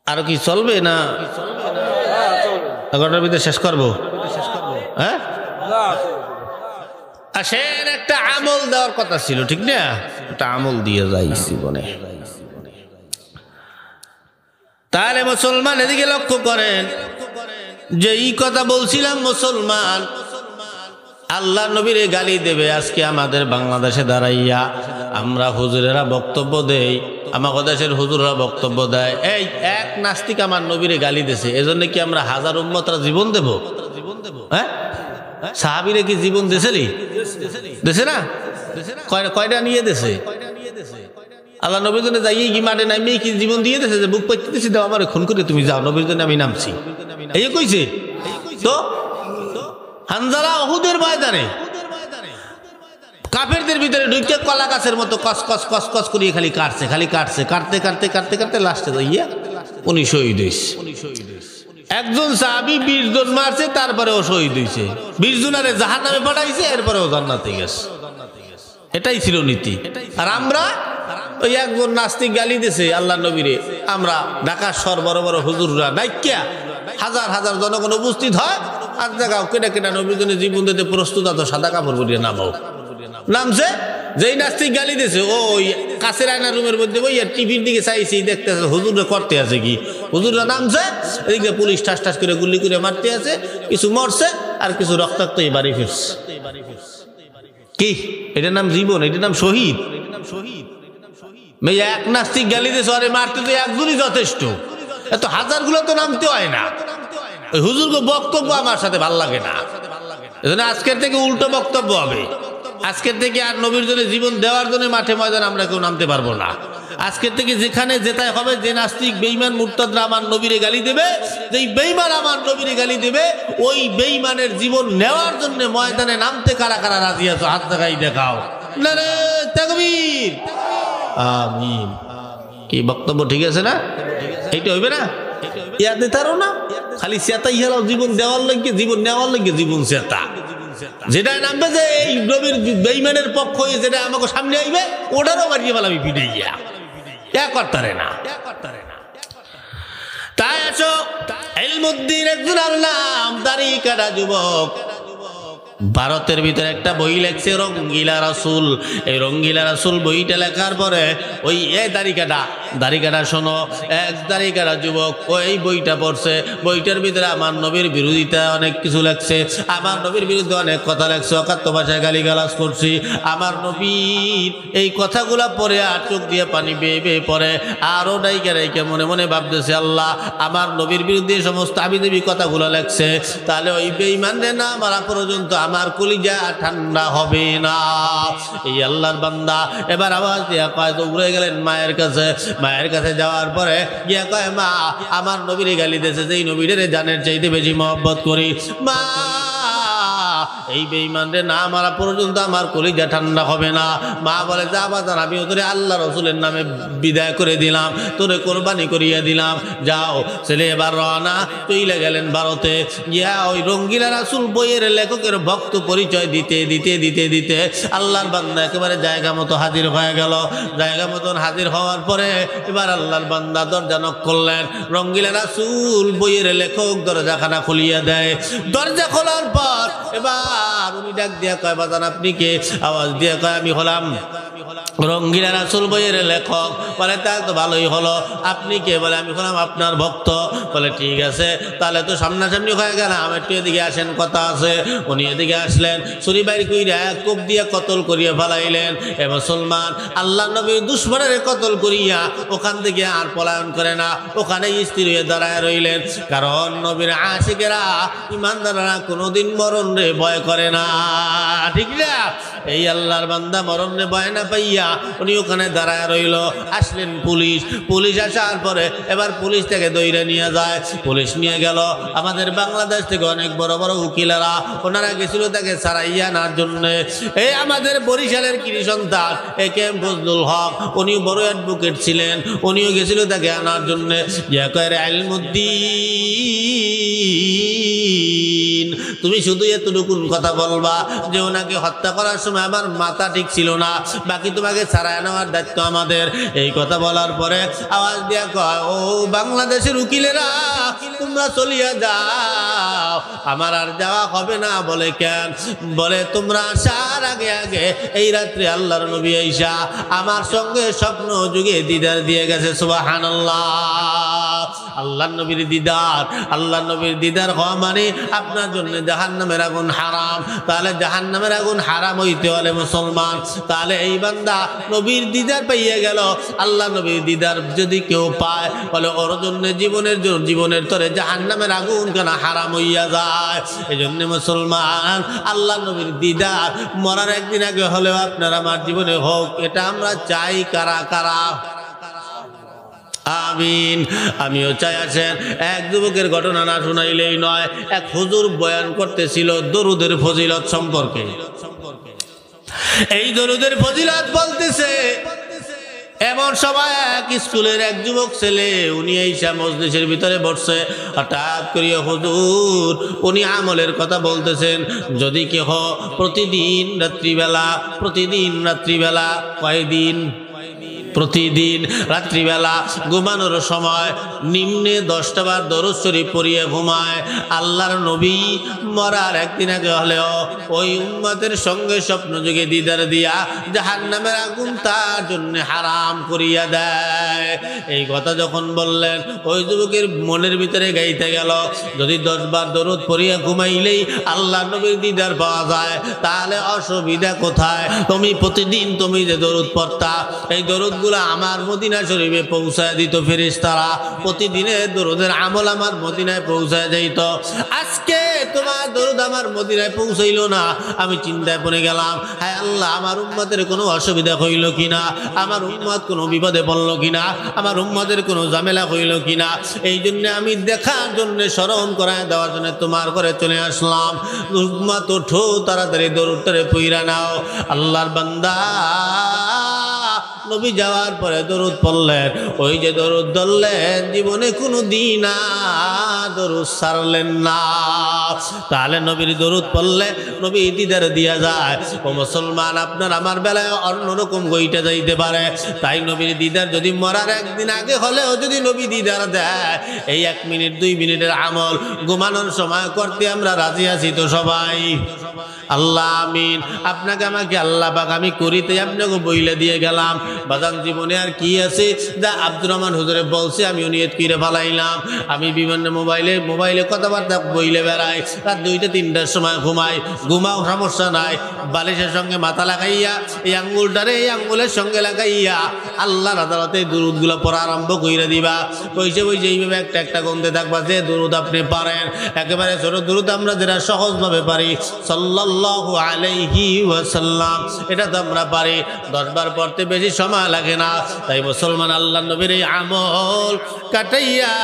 আরো কি চলবে না? 11টার ভিতরে শেষ করবো? হ্যাঁ, আসেন, একটা আমল দেওয়ার কথা ছিল, ঠিক না? একটা আমল দিয়ে যাই জীবনে। তাহলে মুসলমান এদিকে লক্ষ্য করেন যে এই কথা বলছিলাম, মুসলমান আল্লাহ নবীর গালি দেবে। আজকে আমাদের বাংলাদেশে দাঁড়াইয়া আমরা হুজুরেরা বক্তব্য দেই, আমাদের দেশের হুজুররা বক্তব্য দেয়, এই এক নাস্তিক আমার নবীরে গালি দিয়েছে, এজন্য কি আমরা হাজার উম্মতরা জীবন দেব? হ্যাঁ, সাহাবীরে কি জীবন দিয়েছে? দেশে না? কয়টা নিয়ে দেশে? আল্লাহ নবীর জন্য যাইয়ে কি মাঠে নামিয়ে কি জীবন দিয়ে দিয়েছে যে বুক পাইতেছি দাও আমার খুন করে তুমি যাও নবীর জন্য আমি নামছি এই কইছে তো হানজালা উহুদের ময়দানে কাফেরদের ভিতরে ঢুকে কলা গাছের মতো কস কস কস কস করিয়ে খালি কাটছে কাটতে কাটতে কাটতে কাটতে লাস্টে যাইয়া উনি শহীদ হয়েছে একজন সাহাবী 20 জন মারছে তারপরে ও শহীদ হয়েছে 20 জনারে জাহান্নামে পাঠাইছে এরপরে ও জান্নাতে গেছে এটাই ছিল নীতি আর আমরা ওই একজন নাস্তিক গালি দিয়েছে আল্লাহ নবীরে আমরা ঢাকার শহর বড় বড় হুজুররা নাইকিয়া হাজার হাজার জনগণ উপস্থিত হয় আর জায়গাও কেটা কেটা নবীর জন্য জীবন দিতে প্রস্তুত তো সাদা কাপড় পরিয়ে নামাও নামছে যেই নাস্তিক গালি দিয়েছে ওই কাছের আয়না রুমের মধ্যে ওই টিভির দিকে চাইছি দেখতেছে হুজুররা করতে আছে কি হুজুররা নামছে এদিকে পুলিশ ঠাস ঠাস করে গুলি করে মারতে আছে কিছু মরছে আর কিছু রক্তাক্ত বাড়ি ফিরছে কি এটার নাম জীবন এটার নাম শহীদ মেয়ে এক নাস্তিক গালি দিয়েছে আরে মারতে তো একজনই যথেষ্ট এত হাজারগুলো তো নামতে হয় না ওই হুজুরকে বক্তব্য আমার সাথে ভাল লাগে না এজন্য আজকের থেকে উল্টো বক্তব্য হবে আজকের থেকে আর নবীর জন্য জীবন দেওয়ার জন্য মাঠে ময়দানে আমরা কেউ নামতে পারবো না আজকের থেকে যেখানে যেটাই হবে যে নাস্তিক বেঈমান মুরতাদরা আমার নবীরে গালি দেবে যেই বেঈমান আমার নবীরে গালি দেবে ওই বেঈমানের জীবন নেওয়ার জন্য ময়দানে নামতে কারা কারা রাজি আছো হাত দেখাই দেখাও নারে তাকবীর আমিন কি বক্তব্য ঠিক আছে না এইটা হইবে না ইয়াদে তারও না খালি সেতাই হেলাও জীবন দেওয়ার লাগে জীবন নেওয়ার লাগে জীবন সেতা যেটা নামবে যে এই নবীর বেঈমানের পক্ষ হয়ে যেটা আমাকে সামনে আইবে ওটারও বাড়িয়ে বলা আমি পিঠে গিয়া করতারে না তাই আছো ইলমুদ্দিন একজন আল্লাহ দাড়ি কাটা যুবক ভারতের ভিতরে একটা বই লেখছে রঙ্গিলা রাসূল এই রঙ্গিলা রাসূল বইটা লেখার পরে ওই দাড়ি কাটা শোনো এক দাড়ি কাটা যুবক ওই বইটা পড়ছে বইটার ভিতরে আমার নবীর বিরোধিতা অনেক কিছু লেখছে আমার নবীর বিরুদ্ধে অনেক কথা লেখছে অকাত্য ভাষায় গালিগালাজ করছি আমার নবীর এই কথাগুলা পড়ে আর চোখ দিয়ে পানি বেয়ে বেয়ে পড়ে আরও ডাইকে মনে মনে ভাবতেছে আল্লাহ আমার নবীর বিরুদ্ধে সমস্ত আবিদেবী কথাগুলো লেখছে তাহলে ওই বেঈমানদের না মারা পর্যন্ত আমার কলিজা ঠান্ডা হবে না এই আল্লাহর বান্দা এবার আওয়াজ দিয়া কয় দৌড়ে গেলেন মায়ের কাছে যাওয়ার পরে গিয়া কয় মা আমার নবীরে গালি দিয়েছে যেই নবীরে জানের চাইতে বেশি মহব্বত করি মা এই বেঈমানরে না মারা পর্যন্ত আমার কলিজা ঠান্ডা হবে না মা বলে যা বাজার আমি তোরে আল্লাহ রসুলের নামে বিদায় করে দিলাম তোরে কোরবানি করিয়ে দিলাম যাও ছেলে এবার রওনা চইলে গেলেন ভারতে গিয়া ওই রঙ্গিলা রাসূল বইয়ের লেখকের ভক্ত পরিচয় দিতে দিতে দিতে দিতে আল্লাহর বান্দা একেবারে জায়গা মতো হাজির হয়ে গেল জায়গা মতন হাজির হওয়ার পরে এবার আল্লাহর বান্দা দরজা নক করলেন রঙ্গিলা রাসূল বইয়ের লেখক দরজাখানা খুলিয়ে দেয় দরজা খোলার পর এবার উনি ডাক দিয়া কয় বাজান আপনি কে আওয়াজ দিয়া কয় আমি হলাম রঙ্গিলা রাসূল বইয়ের লেখক বলে তা তো ভালোই হলো আপনি কে বলে আমি হলাম আপনার ভক্ত বলে ঠিক আছে তাহলে তো সামনাসামনি হয়ে গেল আমার একটু এদিকে আসেন কথা আছে উনি এদিকে আসলেন ছুরি বাইর কইরা কোপ দিয়ে কতল করিয়া ফেলাইলেন এ মুসলমান আল্লাহ নবীর দুশমনের কতল করিয়া ওখান থেকে আর পলায়ন করে না ওখানে স্থির হয়ে দাঁড়ায় রইলেন কারণ নবীর আশিকেরা ইমানদাররা কোনোদিন মরণ রে ভয় করে না ঠিক না এই আল্লাহর বান্দা মরণ রে ভয় না পাইয়া উনি ওখানে দাঁড়ায় রইল আসলেন পুলিশ আসার পরে এবার পুলিশ থেকে দইরে নিয়ে যায় পুলিশ নিয়ে গেল আমাদের বাংলাদেশ থেকে অনেক বড় বড় উকিলেরা ওনারা গেছিল তাকে ছাড়াইয়া আনার জন্য এই আমাদের বরিশালের কৃষি সন্তান এ কে এম ফজলুল হক উনিও বড় অ্যাডভোকেট ছিলেন উনিও গেছিল তাকে আনার জন্য ইলমুদ্দিন তুমি শুধু এতটুকুন কথা বলবা যে ওনাকে হত্যা করার সময় আমার মাথা ঠিক ছিল না বাকি তোমাকে ছাড়ায় নেওয়ার দায়িত্ব আমাদের এই কথা বলার পরে আওয়াজ দিয়া কয় ও বাংলাদেশের উকিলেরা তোমরা চলিয়া যাও আমার আর যাওয়া হবে না বলে কেন বলে তোমরা আসার আগে আগে এই রাত্রে আল্লাহর নবী আইসা আমার সঙ্গে স্বপ্ন যুগে দিদার দিয়ে গেছে সুবহানাল্লাহ আল্লাহ নবীর দিদার। আল্লাহ নবীর দিদার হওয়া মানে আপনার জন্য জাহান্নামের আগুন হারাম। তাহলে জাহান্নামের আগুন হারাম হইতে হলে মুসলমান, তাহলে এই বান্দা নবীর দিদার পাইয়া গেল। আল্লাহ নবীর দিদার যদি কেউ পায় বলে ওর জন্য জীবনের তরে জাহান্নামের আগুন কেন হারাম হইয়া যায়। এই জন্য মুসলমান আল্লাহ নবীর দিদার মরার একদিন আগে হলেও আপনার আমার জীবনে হোক, এটা আমরা চাই। কারা কারা? আমিন। আমিও চাই। আছেন এক যুবকের ঘটনা না শুনাইলেই নয়। এক হুজুর বয়ান করতেছিল দরুদের ফজিলত সম্পর্কে। এই দরুদের ফজিলত বলতেছে, এমন সময় এক স্কুলের এক যুবক ছেলে উনি এইসা মজলিসের ভিতরে বসছে। হঠাৎ করিয়া হুজুর উনি আমলের কথা বলতেছেন। যদি কেহ প্রতিদিন রাত্রিবেলা কয়দিন? প্রতিদিন রাত্রিবেলা ঘুমানোর সময় নিম্নে 10টা বার দরুদ শরীফ পড়িয়ে ঘুমায়, আল্লাহর নবী মরার একদিন আগে হলেও ওই উম্মতের সঙ্গে স্বপ্নযোগে দিদার দিয়া জাহান্নামের আগুন তার জন্য হারাম করিয়া দেয়। এই কথা যখন বললেন ওই যুবকের মনের ভিতরে গাইতে গেল, যদি 10 বার দরুদ পড়িয়া ঘুমাইলেই আল্লাহ নবীর দিদার পাওয়া যায়, তাহলে অসুবিধা কোথায়? প্রতিদিন তুমি যে দরুদ পড়তা, এই দরুদ আমার মদিনা শরীফে পৌঁছায় দিত ফেরেশতারা। প্রতিদিনের দরুদের আমল আমার মদিনায় পৌঁছায় যাইত। আজকে তোমার দরুদ আমার মদিনায় পৌঁছাইল না। আমি চিন্তায় পড়ে গেলাম, হায় আল্লাহ, আমার উম্মতের কোনো অসুবিধা হইল কিনা, আমার উম্মত কোনো বিপদে পড়লো কিনা, আমার উম্মতের কোনো ঝামেলা হইল কিনা। এই জন্য আমি দেখার জন্য, স্মরণ করায় দেওয়ার জন্য তোমার ঘরে চলে আসলাম। উম্মত ওঠো, তাড়াতাড়ি দরুদটারে পইরা নাও। আল্লাহর বান্দা নবী যাওয়ার পরে দরুদ পড়লেন। ওই যে দরুদ ধরলেন, জীবনে কোনো দিন দরুদ ছাড়লেন না। তাহলে নবীর দরুদ পড়লে নবী দিদার দিয়া যায়। ও মুসলমান, আপনার আমার বেলায় অন্যরকম গইটা যাইতে পারে। তাই নবীর দিদার যদি মরার একদিন আগে হলেও যদি নবী দিদার দেয়, এই 1 মিনিট 2 মিনিটের আমল ঘুমানোর সময় করতে আমরা রাজি আছি তো সবাই? আল্লাহ আমিন। আপনাকে আমাকে আল্লাহ পাক আমি করিতে আপনাকে বইলে দিয়ে গেলাম। বাজান জীবনে আর কি আছে যা আব্দুর রহমান হুজুরে বলছে আমি নিয়ত করে ফেলাইলাম। আমি বিভিন্ন মোবাইলে কথাবার্তা বইলে বেড়াই, রাত 2টা 3টার সময় ঘুমাও সমস্যা নাই। বালিশের সঙ্গে মাথা লাগাইয়া এই আঙ্গুলটারে এই আঙ্গুলের সঙ্গে লাগাইয়া আল্লাহর আদালতে দুরুদগুলো পড়া আরম্ভ কইরা দিবা। বইসে এইভাবে একটা একটা গন্ধে থাকবা। যে দুরুদ আপনি পারেন, একেবারে ছোট দুরুদ আমরা যেটা সহজভাবে পারি, সাল্লাল্লাহু আলাইহি ওয়াসাল্লাম, এটা তো আমরা পারি। 10 বার পড়তে বেশি সময় লাগে না। তাই মুসলমান আল্লাহ নবীর এই আমল কাটাইয়া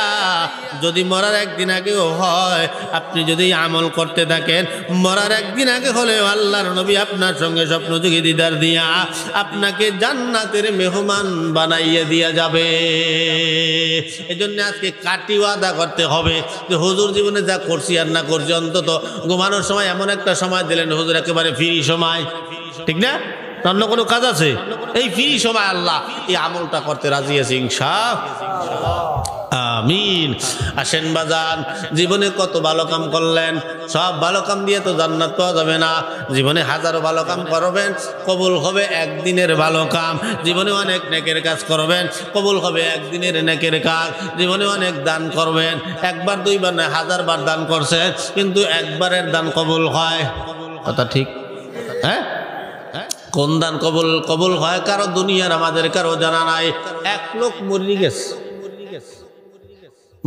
যদি মরার একদিন আগেও হয়, আপনি যদি আমল করতে থাকেন, মরার একদিন আগে হলেও আল্লাহর নবী আপনার সঙ্গে স্বপ্নযোগী দিদার দিয়া আপনাকে জান্নাতের মেহমান বানাইয়া দিয়া যাবে। এজন্য আজকে কাটি ওয়াদা করতে হবে যে হুজুর জীবনে যা করছি আর না করছি, অন্তত ঘুমানোর সময় এমন একটা সময় দিলেন হুজুর, একেবারে ফ্রি সময়, ঠিক না? অন্য কোনো কাজ আছে? এই ফ্রি সময় আল্লাহ এই আমলটা করতে রাজি আছে ইনশাআল্লাহ। আমিন। আসেন বাজান, জীবনে কত ভালো কাম করলেন, সব ভালো কাম দিয়ে তো জান্নাত পাওয়া যাবে না। জীবনে হাজারো ভালো কাম করবেন, কবুল হবে একদিনের ভালো কাম। জীবনে অনেক নেকের কাজ করবেন, কবুল হবে একদিনের নেকের কাজ। জীবনে অনেক দান করবেন, 1 বার 2 বার না 1000 বার দান করছেন, কিন্তু একবারের দান কবুল হয়। কথা ঠিক? হ্যাঁ, কোন দান কবুল হয় কারো দুনিয়ার আমাদের কারো জানা নাই। 1 লোক মরে গেছে,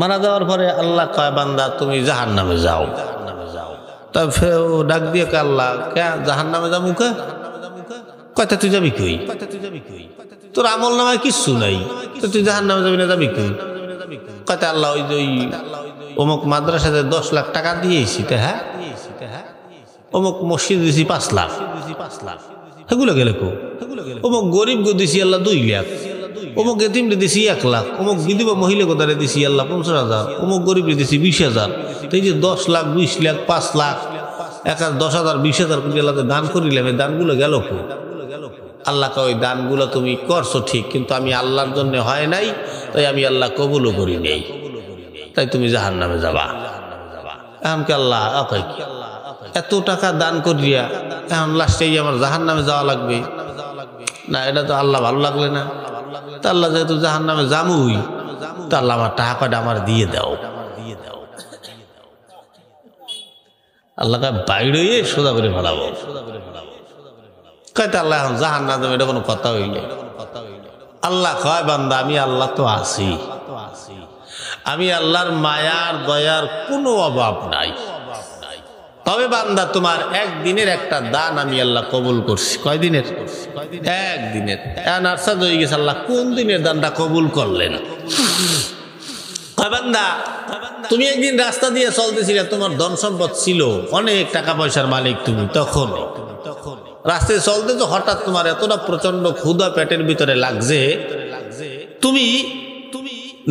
মারা যাওয়ার পরে আল্লাহ কয় বান্দা তুমি জাহান্নামে যাও। তা ডাক দিয়ে আল্লাহ কে জাহান্নামে যাবো? কে কয়টা তুই যাবি কই? তোর আমল নামায় কিচ্ছু নাই, তো তুই জাহান্নামে যাবি না, যাবি কই? কয়টা আল্লাহ ওই যে অমুক মাদ্রাসাতে 10 লাখ টাকা দিয়েছি, হ্যাঁ অমুক মসজিদ দিয়েছি 5 লাখ, সেগুলো গেলে কো? অমুক গরিব দিছি আল্লাহ 2 লাখ, অমুক এতিমরে দিছি 1 লাখ, অমুক বিধবা মহিলা কোথায় দিছি আল্লাহ 50,000, অমুক গরিবরে দিছি 20,000। এই যে 10 লাখ 20 লাখ 5 লাখ 10,000 20,000 কোটি আল্লাহ দান করিলাম, এই দানগুলো গেল কো? আল্লাহ কয় ওই দানগুলো তুমি করছো ঠিক, কিন্তু আমি আল্লাহর জন্য হয় নাই, তাই আমি আল্লাহ কবুলও করি নেই, তাই তুমি জাহান্নামে যাবা। এমনকি আল্লাহ এত টাকা দান করিয়া এখন লাস্টেই আমার জাহান্নামে যাওয়া লাগবে না, এটা তো আল্লাহ ভালো লাগলে না। তা আল্লাহ যেহেতু জাহান্নামে যামুই, তো আল্লাহ আমার টাকা কয়টা আমার দিয়ে দাও। আল্লাহ বাইরে সোজা করে ফেলাবো। কয়তে আল্লাহ এখন জাহান না দেবে, এটা কোনো কথা হইলে? আল্লাহ কয় বান্দা আমি আল্লাহ তো আছি, আমি আল্লাহর মায়ার দয়ার কোনো অভাব নাই। তবে বান্দা তোমার একদিনের একটা দান আমি আল্লাহ কবুল করছি। কয়দিনের? একদিনের। নার্সাদ হয়ে গেছে, আল্লাহ কোন দিনের দানটা কবুল করলেন? বান্দা তুমি একদিন রাস্তা দিয়ে চলতেছিলে, তোমার ধন সম্পদ ছিল, অনেক টাকা পয়সার মালিক তুমি, তখন রাস্তায় চলতে তো হঠাৎ তোমার এতটা প্রচন্ড ক্ষুধা পেটের ভিতরে লাগছে, তুমি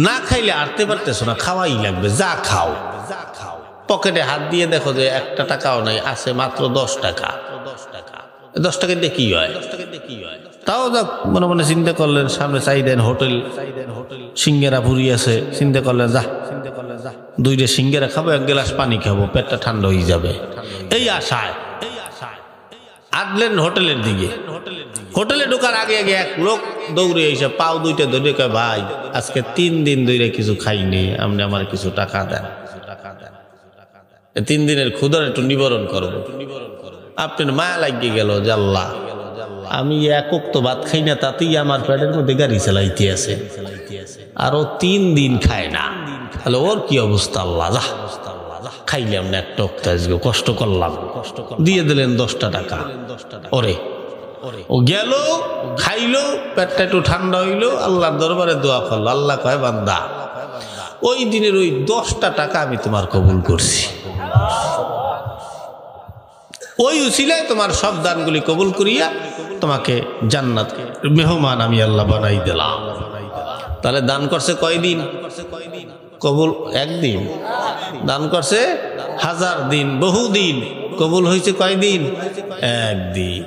না খাইলে আরতে পারতেছো না, খাওয়াই লাগবে, যা খাও। পকেটে হাত দিয়ে দেখো যে একটা টাকাও নাই, আছে মাত্র 10 টাকা। 10 টাকা দিয়ে কি হয়? তাও যা মনে মনে চিন্তা করলেন, সামনে চাইদেন হোটেল, সিঙ্গারা পুরি আছে, চিন্তা করলেন যা 2টা সিঙ্গারা খাবো, 1 গ্লাস পানি খাবো, পেটটা ঠান্ডা হয়ে যাবে। এই আশায় আদলেন হোটেলের দিকে। হোটেলে ঢোকার আগে আগে এক লোক দৌড়ে এসে পাও 2টা ধরে কয়, ভাই আজকে 3 দিন ধরে কিছু খাইনি, আপনি আমার কিছু টাকা দেন, 3 দিনের ক্ষুধার একটু নিবারণ করবো। আপনার মায়া লাগিয়ে গেল যে আল্লাহ আমি একক তো ভাত খাই না, তাতেই আমার পেটের মধ্যে গাড়ি চালাইতে আছে, আরো 3 দিন খায় না, তাহলে ওর কি অবস্থা? আল্লাহ যা খাইলাম না একটা, কষ্ট করলাম, দিয়ে দিলেন 10টা টাকা। ওরে ও গেল, খাইলো, পেটটা একটু ঠান্ডা হইলো, আল্লাহর দরবারে দোয়া করলো। আল্লাহ কয় বান্দা ওই দিনের ওই 10টা টাকা আমি তোমার কবুল করছি, ওই উসিলায় তোমার সব দানগুলি কবুল করিয়া তোমাকে জান্নাত মেহমান আমি আল্লাহ বানাই দিলাম। তাহলে দান করছে কয়দিন? কবুল একদিন। দান করছে 1000 দিন, বহুদিন। কবুল হয়েছে কয়দিন? একদিন।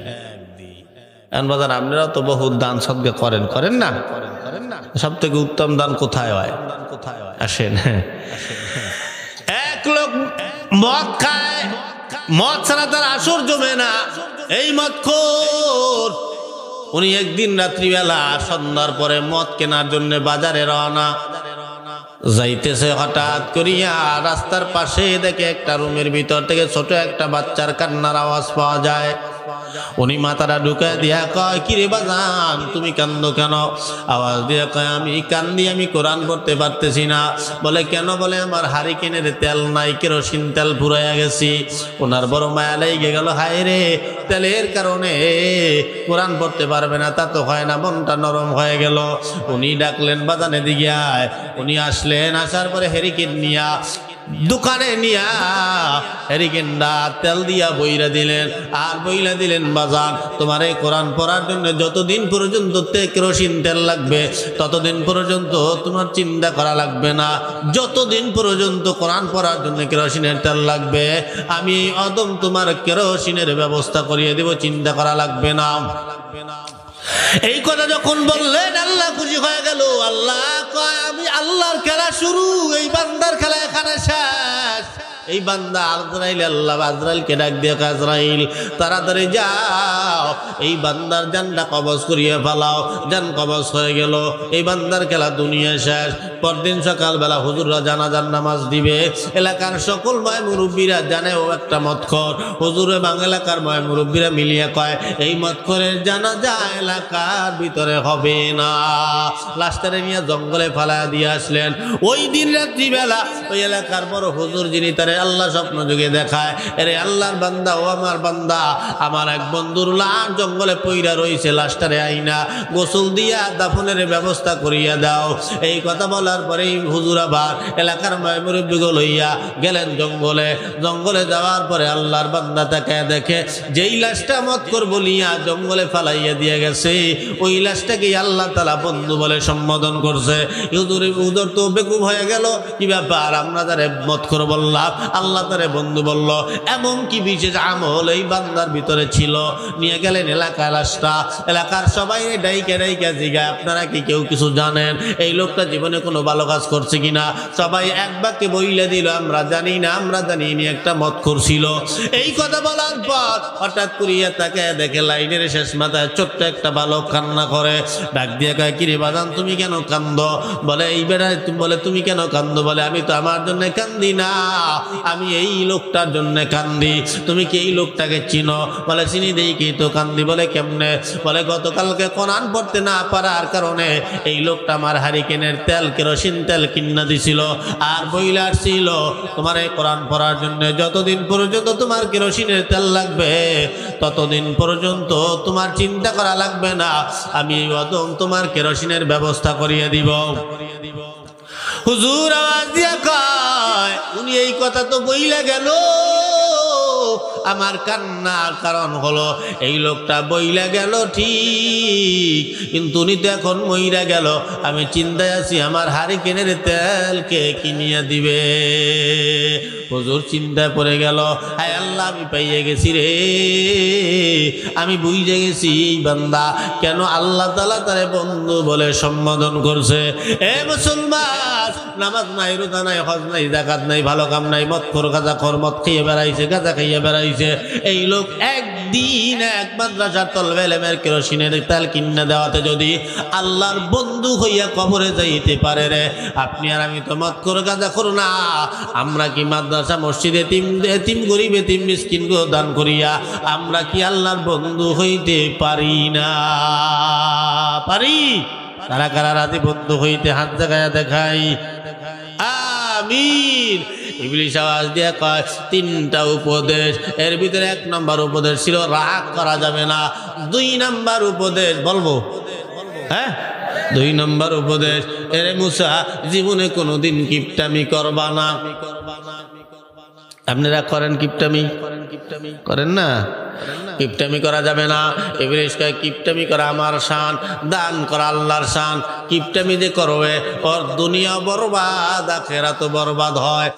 বাজার আপনারাও তো বহুত দান সদকা করেন, করেন না? সব থেকে উত্তম দান কোথায় হয়? আসেন। এক লোক মদ খায়, মদ ছাড়া তার আসর জমে না, এই মদখোর। উনি একদিন রাত্রিবেলা সন্ধ্যার পরে মদ কেনার জন্য বাজারে রওনা যাইতেছে, হঠাৎ করিয়া রাস্তার পাশে দেখে একটা রুমের ভিতর থেকে ছোট একটা বাচ্চার কান্নার আওয়াজ পাওয়া যায়। উনি মাথাটা ঢুকায় দিয়া কয়, কিরে বাজান তুমি কান্দো কেন? আওয়াজ দিয়ে কয়, আমি কান্দি, আমি কোরআন পড়তে পারতেছি না। বলে কেন? বলে আমার হারিকেনের তেল নাই, কেরোসিন তেল ফুরাইয়া গেছি। ওনার বড় মায়া লেগে গেল, হায় রে, তেলের কারণে কোরআন পড়তে পারবে না, তা তো হয় না, মনটা নরম হয়ে গেল। উনি ডাকলেন, বাজানে দিকে আয়। উনি আসলেন, আসার পরে হেরিকেন নিয়া দোকানে নিয়া হেরিকেনটা তেল দিয়া বইরা দিলেন, আর বইলা দিলেন, বাজান তোমার এই কোরআন পড়ার জন্য যতদিন পর্যন্ত কেরোসিন তেল লাগবে ততদিন পর্যন্ত তোমার চিন্তা করা লাগবে না, যতদিন পর্যন্ত কোরআন পড়ার জন্য কেরোসিনের তেল লাগবে আমি অদম তোমার কেরোসিনের ব্যবস্থা করিয়ে দেব, চিন্তা করা লাগবে না। এই কথা যখন বললেন আল্লাহ খুশি হয়ে গেল। আল্লাহ কয়, আমি আল্লাহর খেলা শুরু, এই বান্দার খেলা এখানে শেষ। এই বান্দা আজরাইল, আল্লাহ আজরাইলকে ডাক দিয়ে, আজরাইল তাড়াতাড়ি যাও, এই বান্দার জানটা কবজ করিয়ে ফেলাও। জান কবজ হয়ে গেল, এই বান্দার খেলা দুনিয়া শেষ। পরদিন সকালবেলা হুজুররা জানাজার নামাজ দিবে। এলাকার সকল ময় মুরব্বীরা জানে ও একটা মদখোর। হুজুরে বাংলা এলাকার ময় মুরব্বীরা মিলিয়ে কয়, এই মদখোরের জানাজা এলাকার ভিতরে হবে না। লাশটারে নিয়ে জঙ্গলে ফালাইয়া দিয়ে আসলেন। ওই দিন রাত্রিবেলা ওই এলাকার বড় হুজুর, যিনি তার আল্লাহ স্বপ্ন যুগে দেখায়, এরে আল্লাহর বান্দা, ও আমার বান্দা, আমার এক বন্ধুর লাশ জঙ্গলে পইরা রইছে, লাশটারে আইনা গোসল দিয়া দাফনের ব্যবস্থা করিয়া দাও। এই কথা বলার পরে হুজুর আবার এলাকার মুরব্বিগো লইয়া গেলেন জঙ্গলে। জঙ্গলে যাওয়ার পরে আল্লাহর বান্দা তাকে দেখে যেই লাশটা মদখোর বলিয়া জঙ্গলে ফালাইয়া দিয়ে গেছে, ওই লাশটাকে আল্লাহ তাআলা বন্ধু বলে সম্বোধন করছে। হুজুর তো বেকুব হয়ে গেল, কি ব্যাপার, আমরা যারে মদখোর বললাম আল্লাহ তারে বন্ধু বলল। এমন কি বিশেষ আমল এই বান্দার ভিতরে ছিল? নিয়ে গেলেন এলাকার লাশটা, এলাকার সবাই ডাইকা ডাইকা জিগায়, আপনারা কি কেউ কিছু জানেন এই লোকটা জীবনে কোনো ভালো কাজ করছে কিনা? সবাই এক বাক্যে বইলে দিল, আমরা জানি না, আমরা জানি নি, একটা মত করছিল। এই কথা বলার পর হঠাৎ করিয়া তাকে দেখে লাইনের শেষ মাথায় ছোট্ট একটা বালক কান্না করে। ডাক দিয়ে কয়, কিরে বাজান তুমি কেন কান্দো? বলে এই বেড়ায়, বলে তুমি কেন কান্দো? বলে আমি তো আমার জন্য কান্দি না, আমি এই লোকটার জন্য কান্দি। তুমি কি এই লোকটাকে চিনো? বলে চিনি, দেই কি তো কান্দি। বলে কেমনে? বলে গতকালকে কোরআন পড়তে না পারার কারণে এই লোকটা আমার হারিকেনের তেল, কেরোসিন তেল কিনা দিছিল, আর বইলার ছিল তোমার এই কোরআন পড়ার জন্য যতদিন পর্যন্ত তোমার কেরোসিনের তেল লাগবে ততদিন পর্যন্ত তোমার চিন্তা করা লাগবে না, আমি তোমার কেরোসিনের ব্যবস্থা করিয়ে দিব। হুজুর আওয়াজ দিয়া কয়, উনি এই কথা তো বইলা গেল। আমার কান্নার কারণ হলো এই লোকটা বইলা গেল ঠিক, কিন্তু উনি তো এখন মইরা গেল। আমি চিন্তায় আছি আমার হারিকেনের তেল কে কিনিয়া দিবে। হুজুর চিন্তায় পড়ে গেল, হায় আল্লাহ আমি পাইয়ে গেছি রে, আমি বুঝে গেছি এই বান্দা কেন আল্লাহ তাআলা তারে বন্ধু বলে সম্বোধন করছে। এ মুসলমান, নামাজ নাই, রোজা নাই, হজ নাই, যাকাত নাই, ভালো কাম নাই, মদ খোর, গাঁজা খোর, মদ খেয়ে বেড়াইছে, গাঁজা খাইয়ে বেড়াইছে। এই লোক একদিন এক মাদ্রাসার তলবে এলেমের কেরোসিনের তেল কিনে দেওয়াতে যদি আল্লাহর বন্ধু হইয়া কবরে যাইতে পারে রে, আপনি আর আমি তো মদ খোর, গাঁজা খোর না। আমরা কি মাদ্রাসা মসজিদে এতিম গরিব এতিম মিসকিন গো দান করিয়া আমরা কি আল্লাহর বন্ধু হইতে পারি না? পারি? কারা কারা রাতে বন্ধু হইতে হাত জাগায়া দেখাই। আমিন। ইবলিস আওয়াজ দিয়ে কয়, তিনটা উপদেশ, এর ভিতরে 1 নম্বর উপদেশ ছিল রাগ করা যাবে না। 2 নম্বর উপদেশ বলবো, হ্যাঁ 2 নম্বর উপদেশ, এরে মুসা জীবনে কোনোদিন কিপটামি করবা না। আপনারা করেন কিপটামি? করেন না? কিপটামি করা যাবে না। ইবলিস কয় কিপটামি করা আমার শান, দান করা আল্লাহর শান। কিপটামি যে করবে ওর দুনিয়া বরবাদ, আখিরাতও বরবাদ হয়।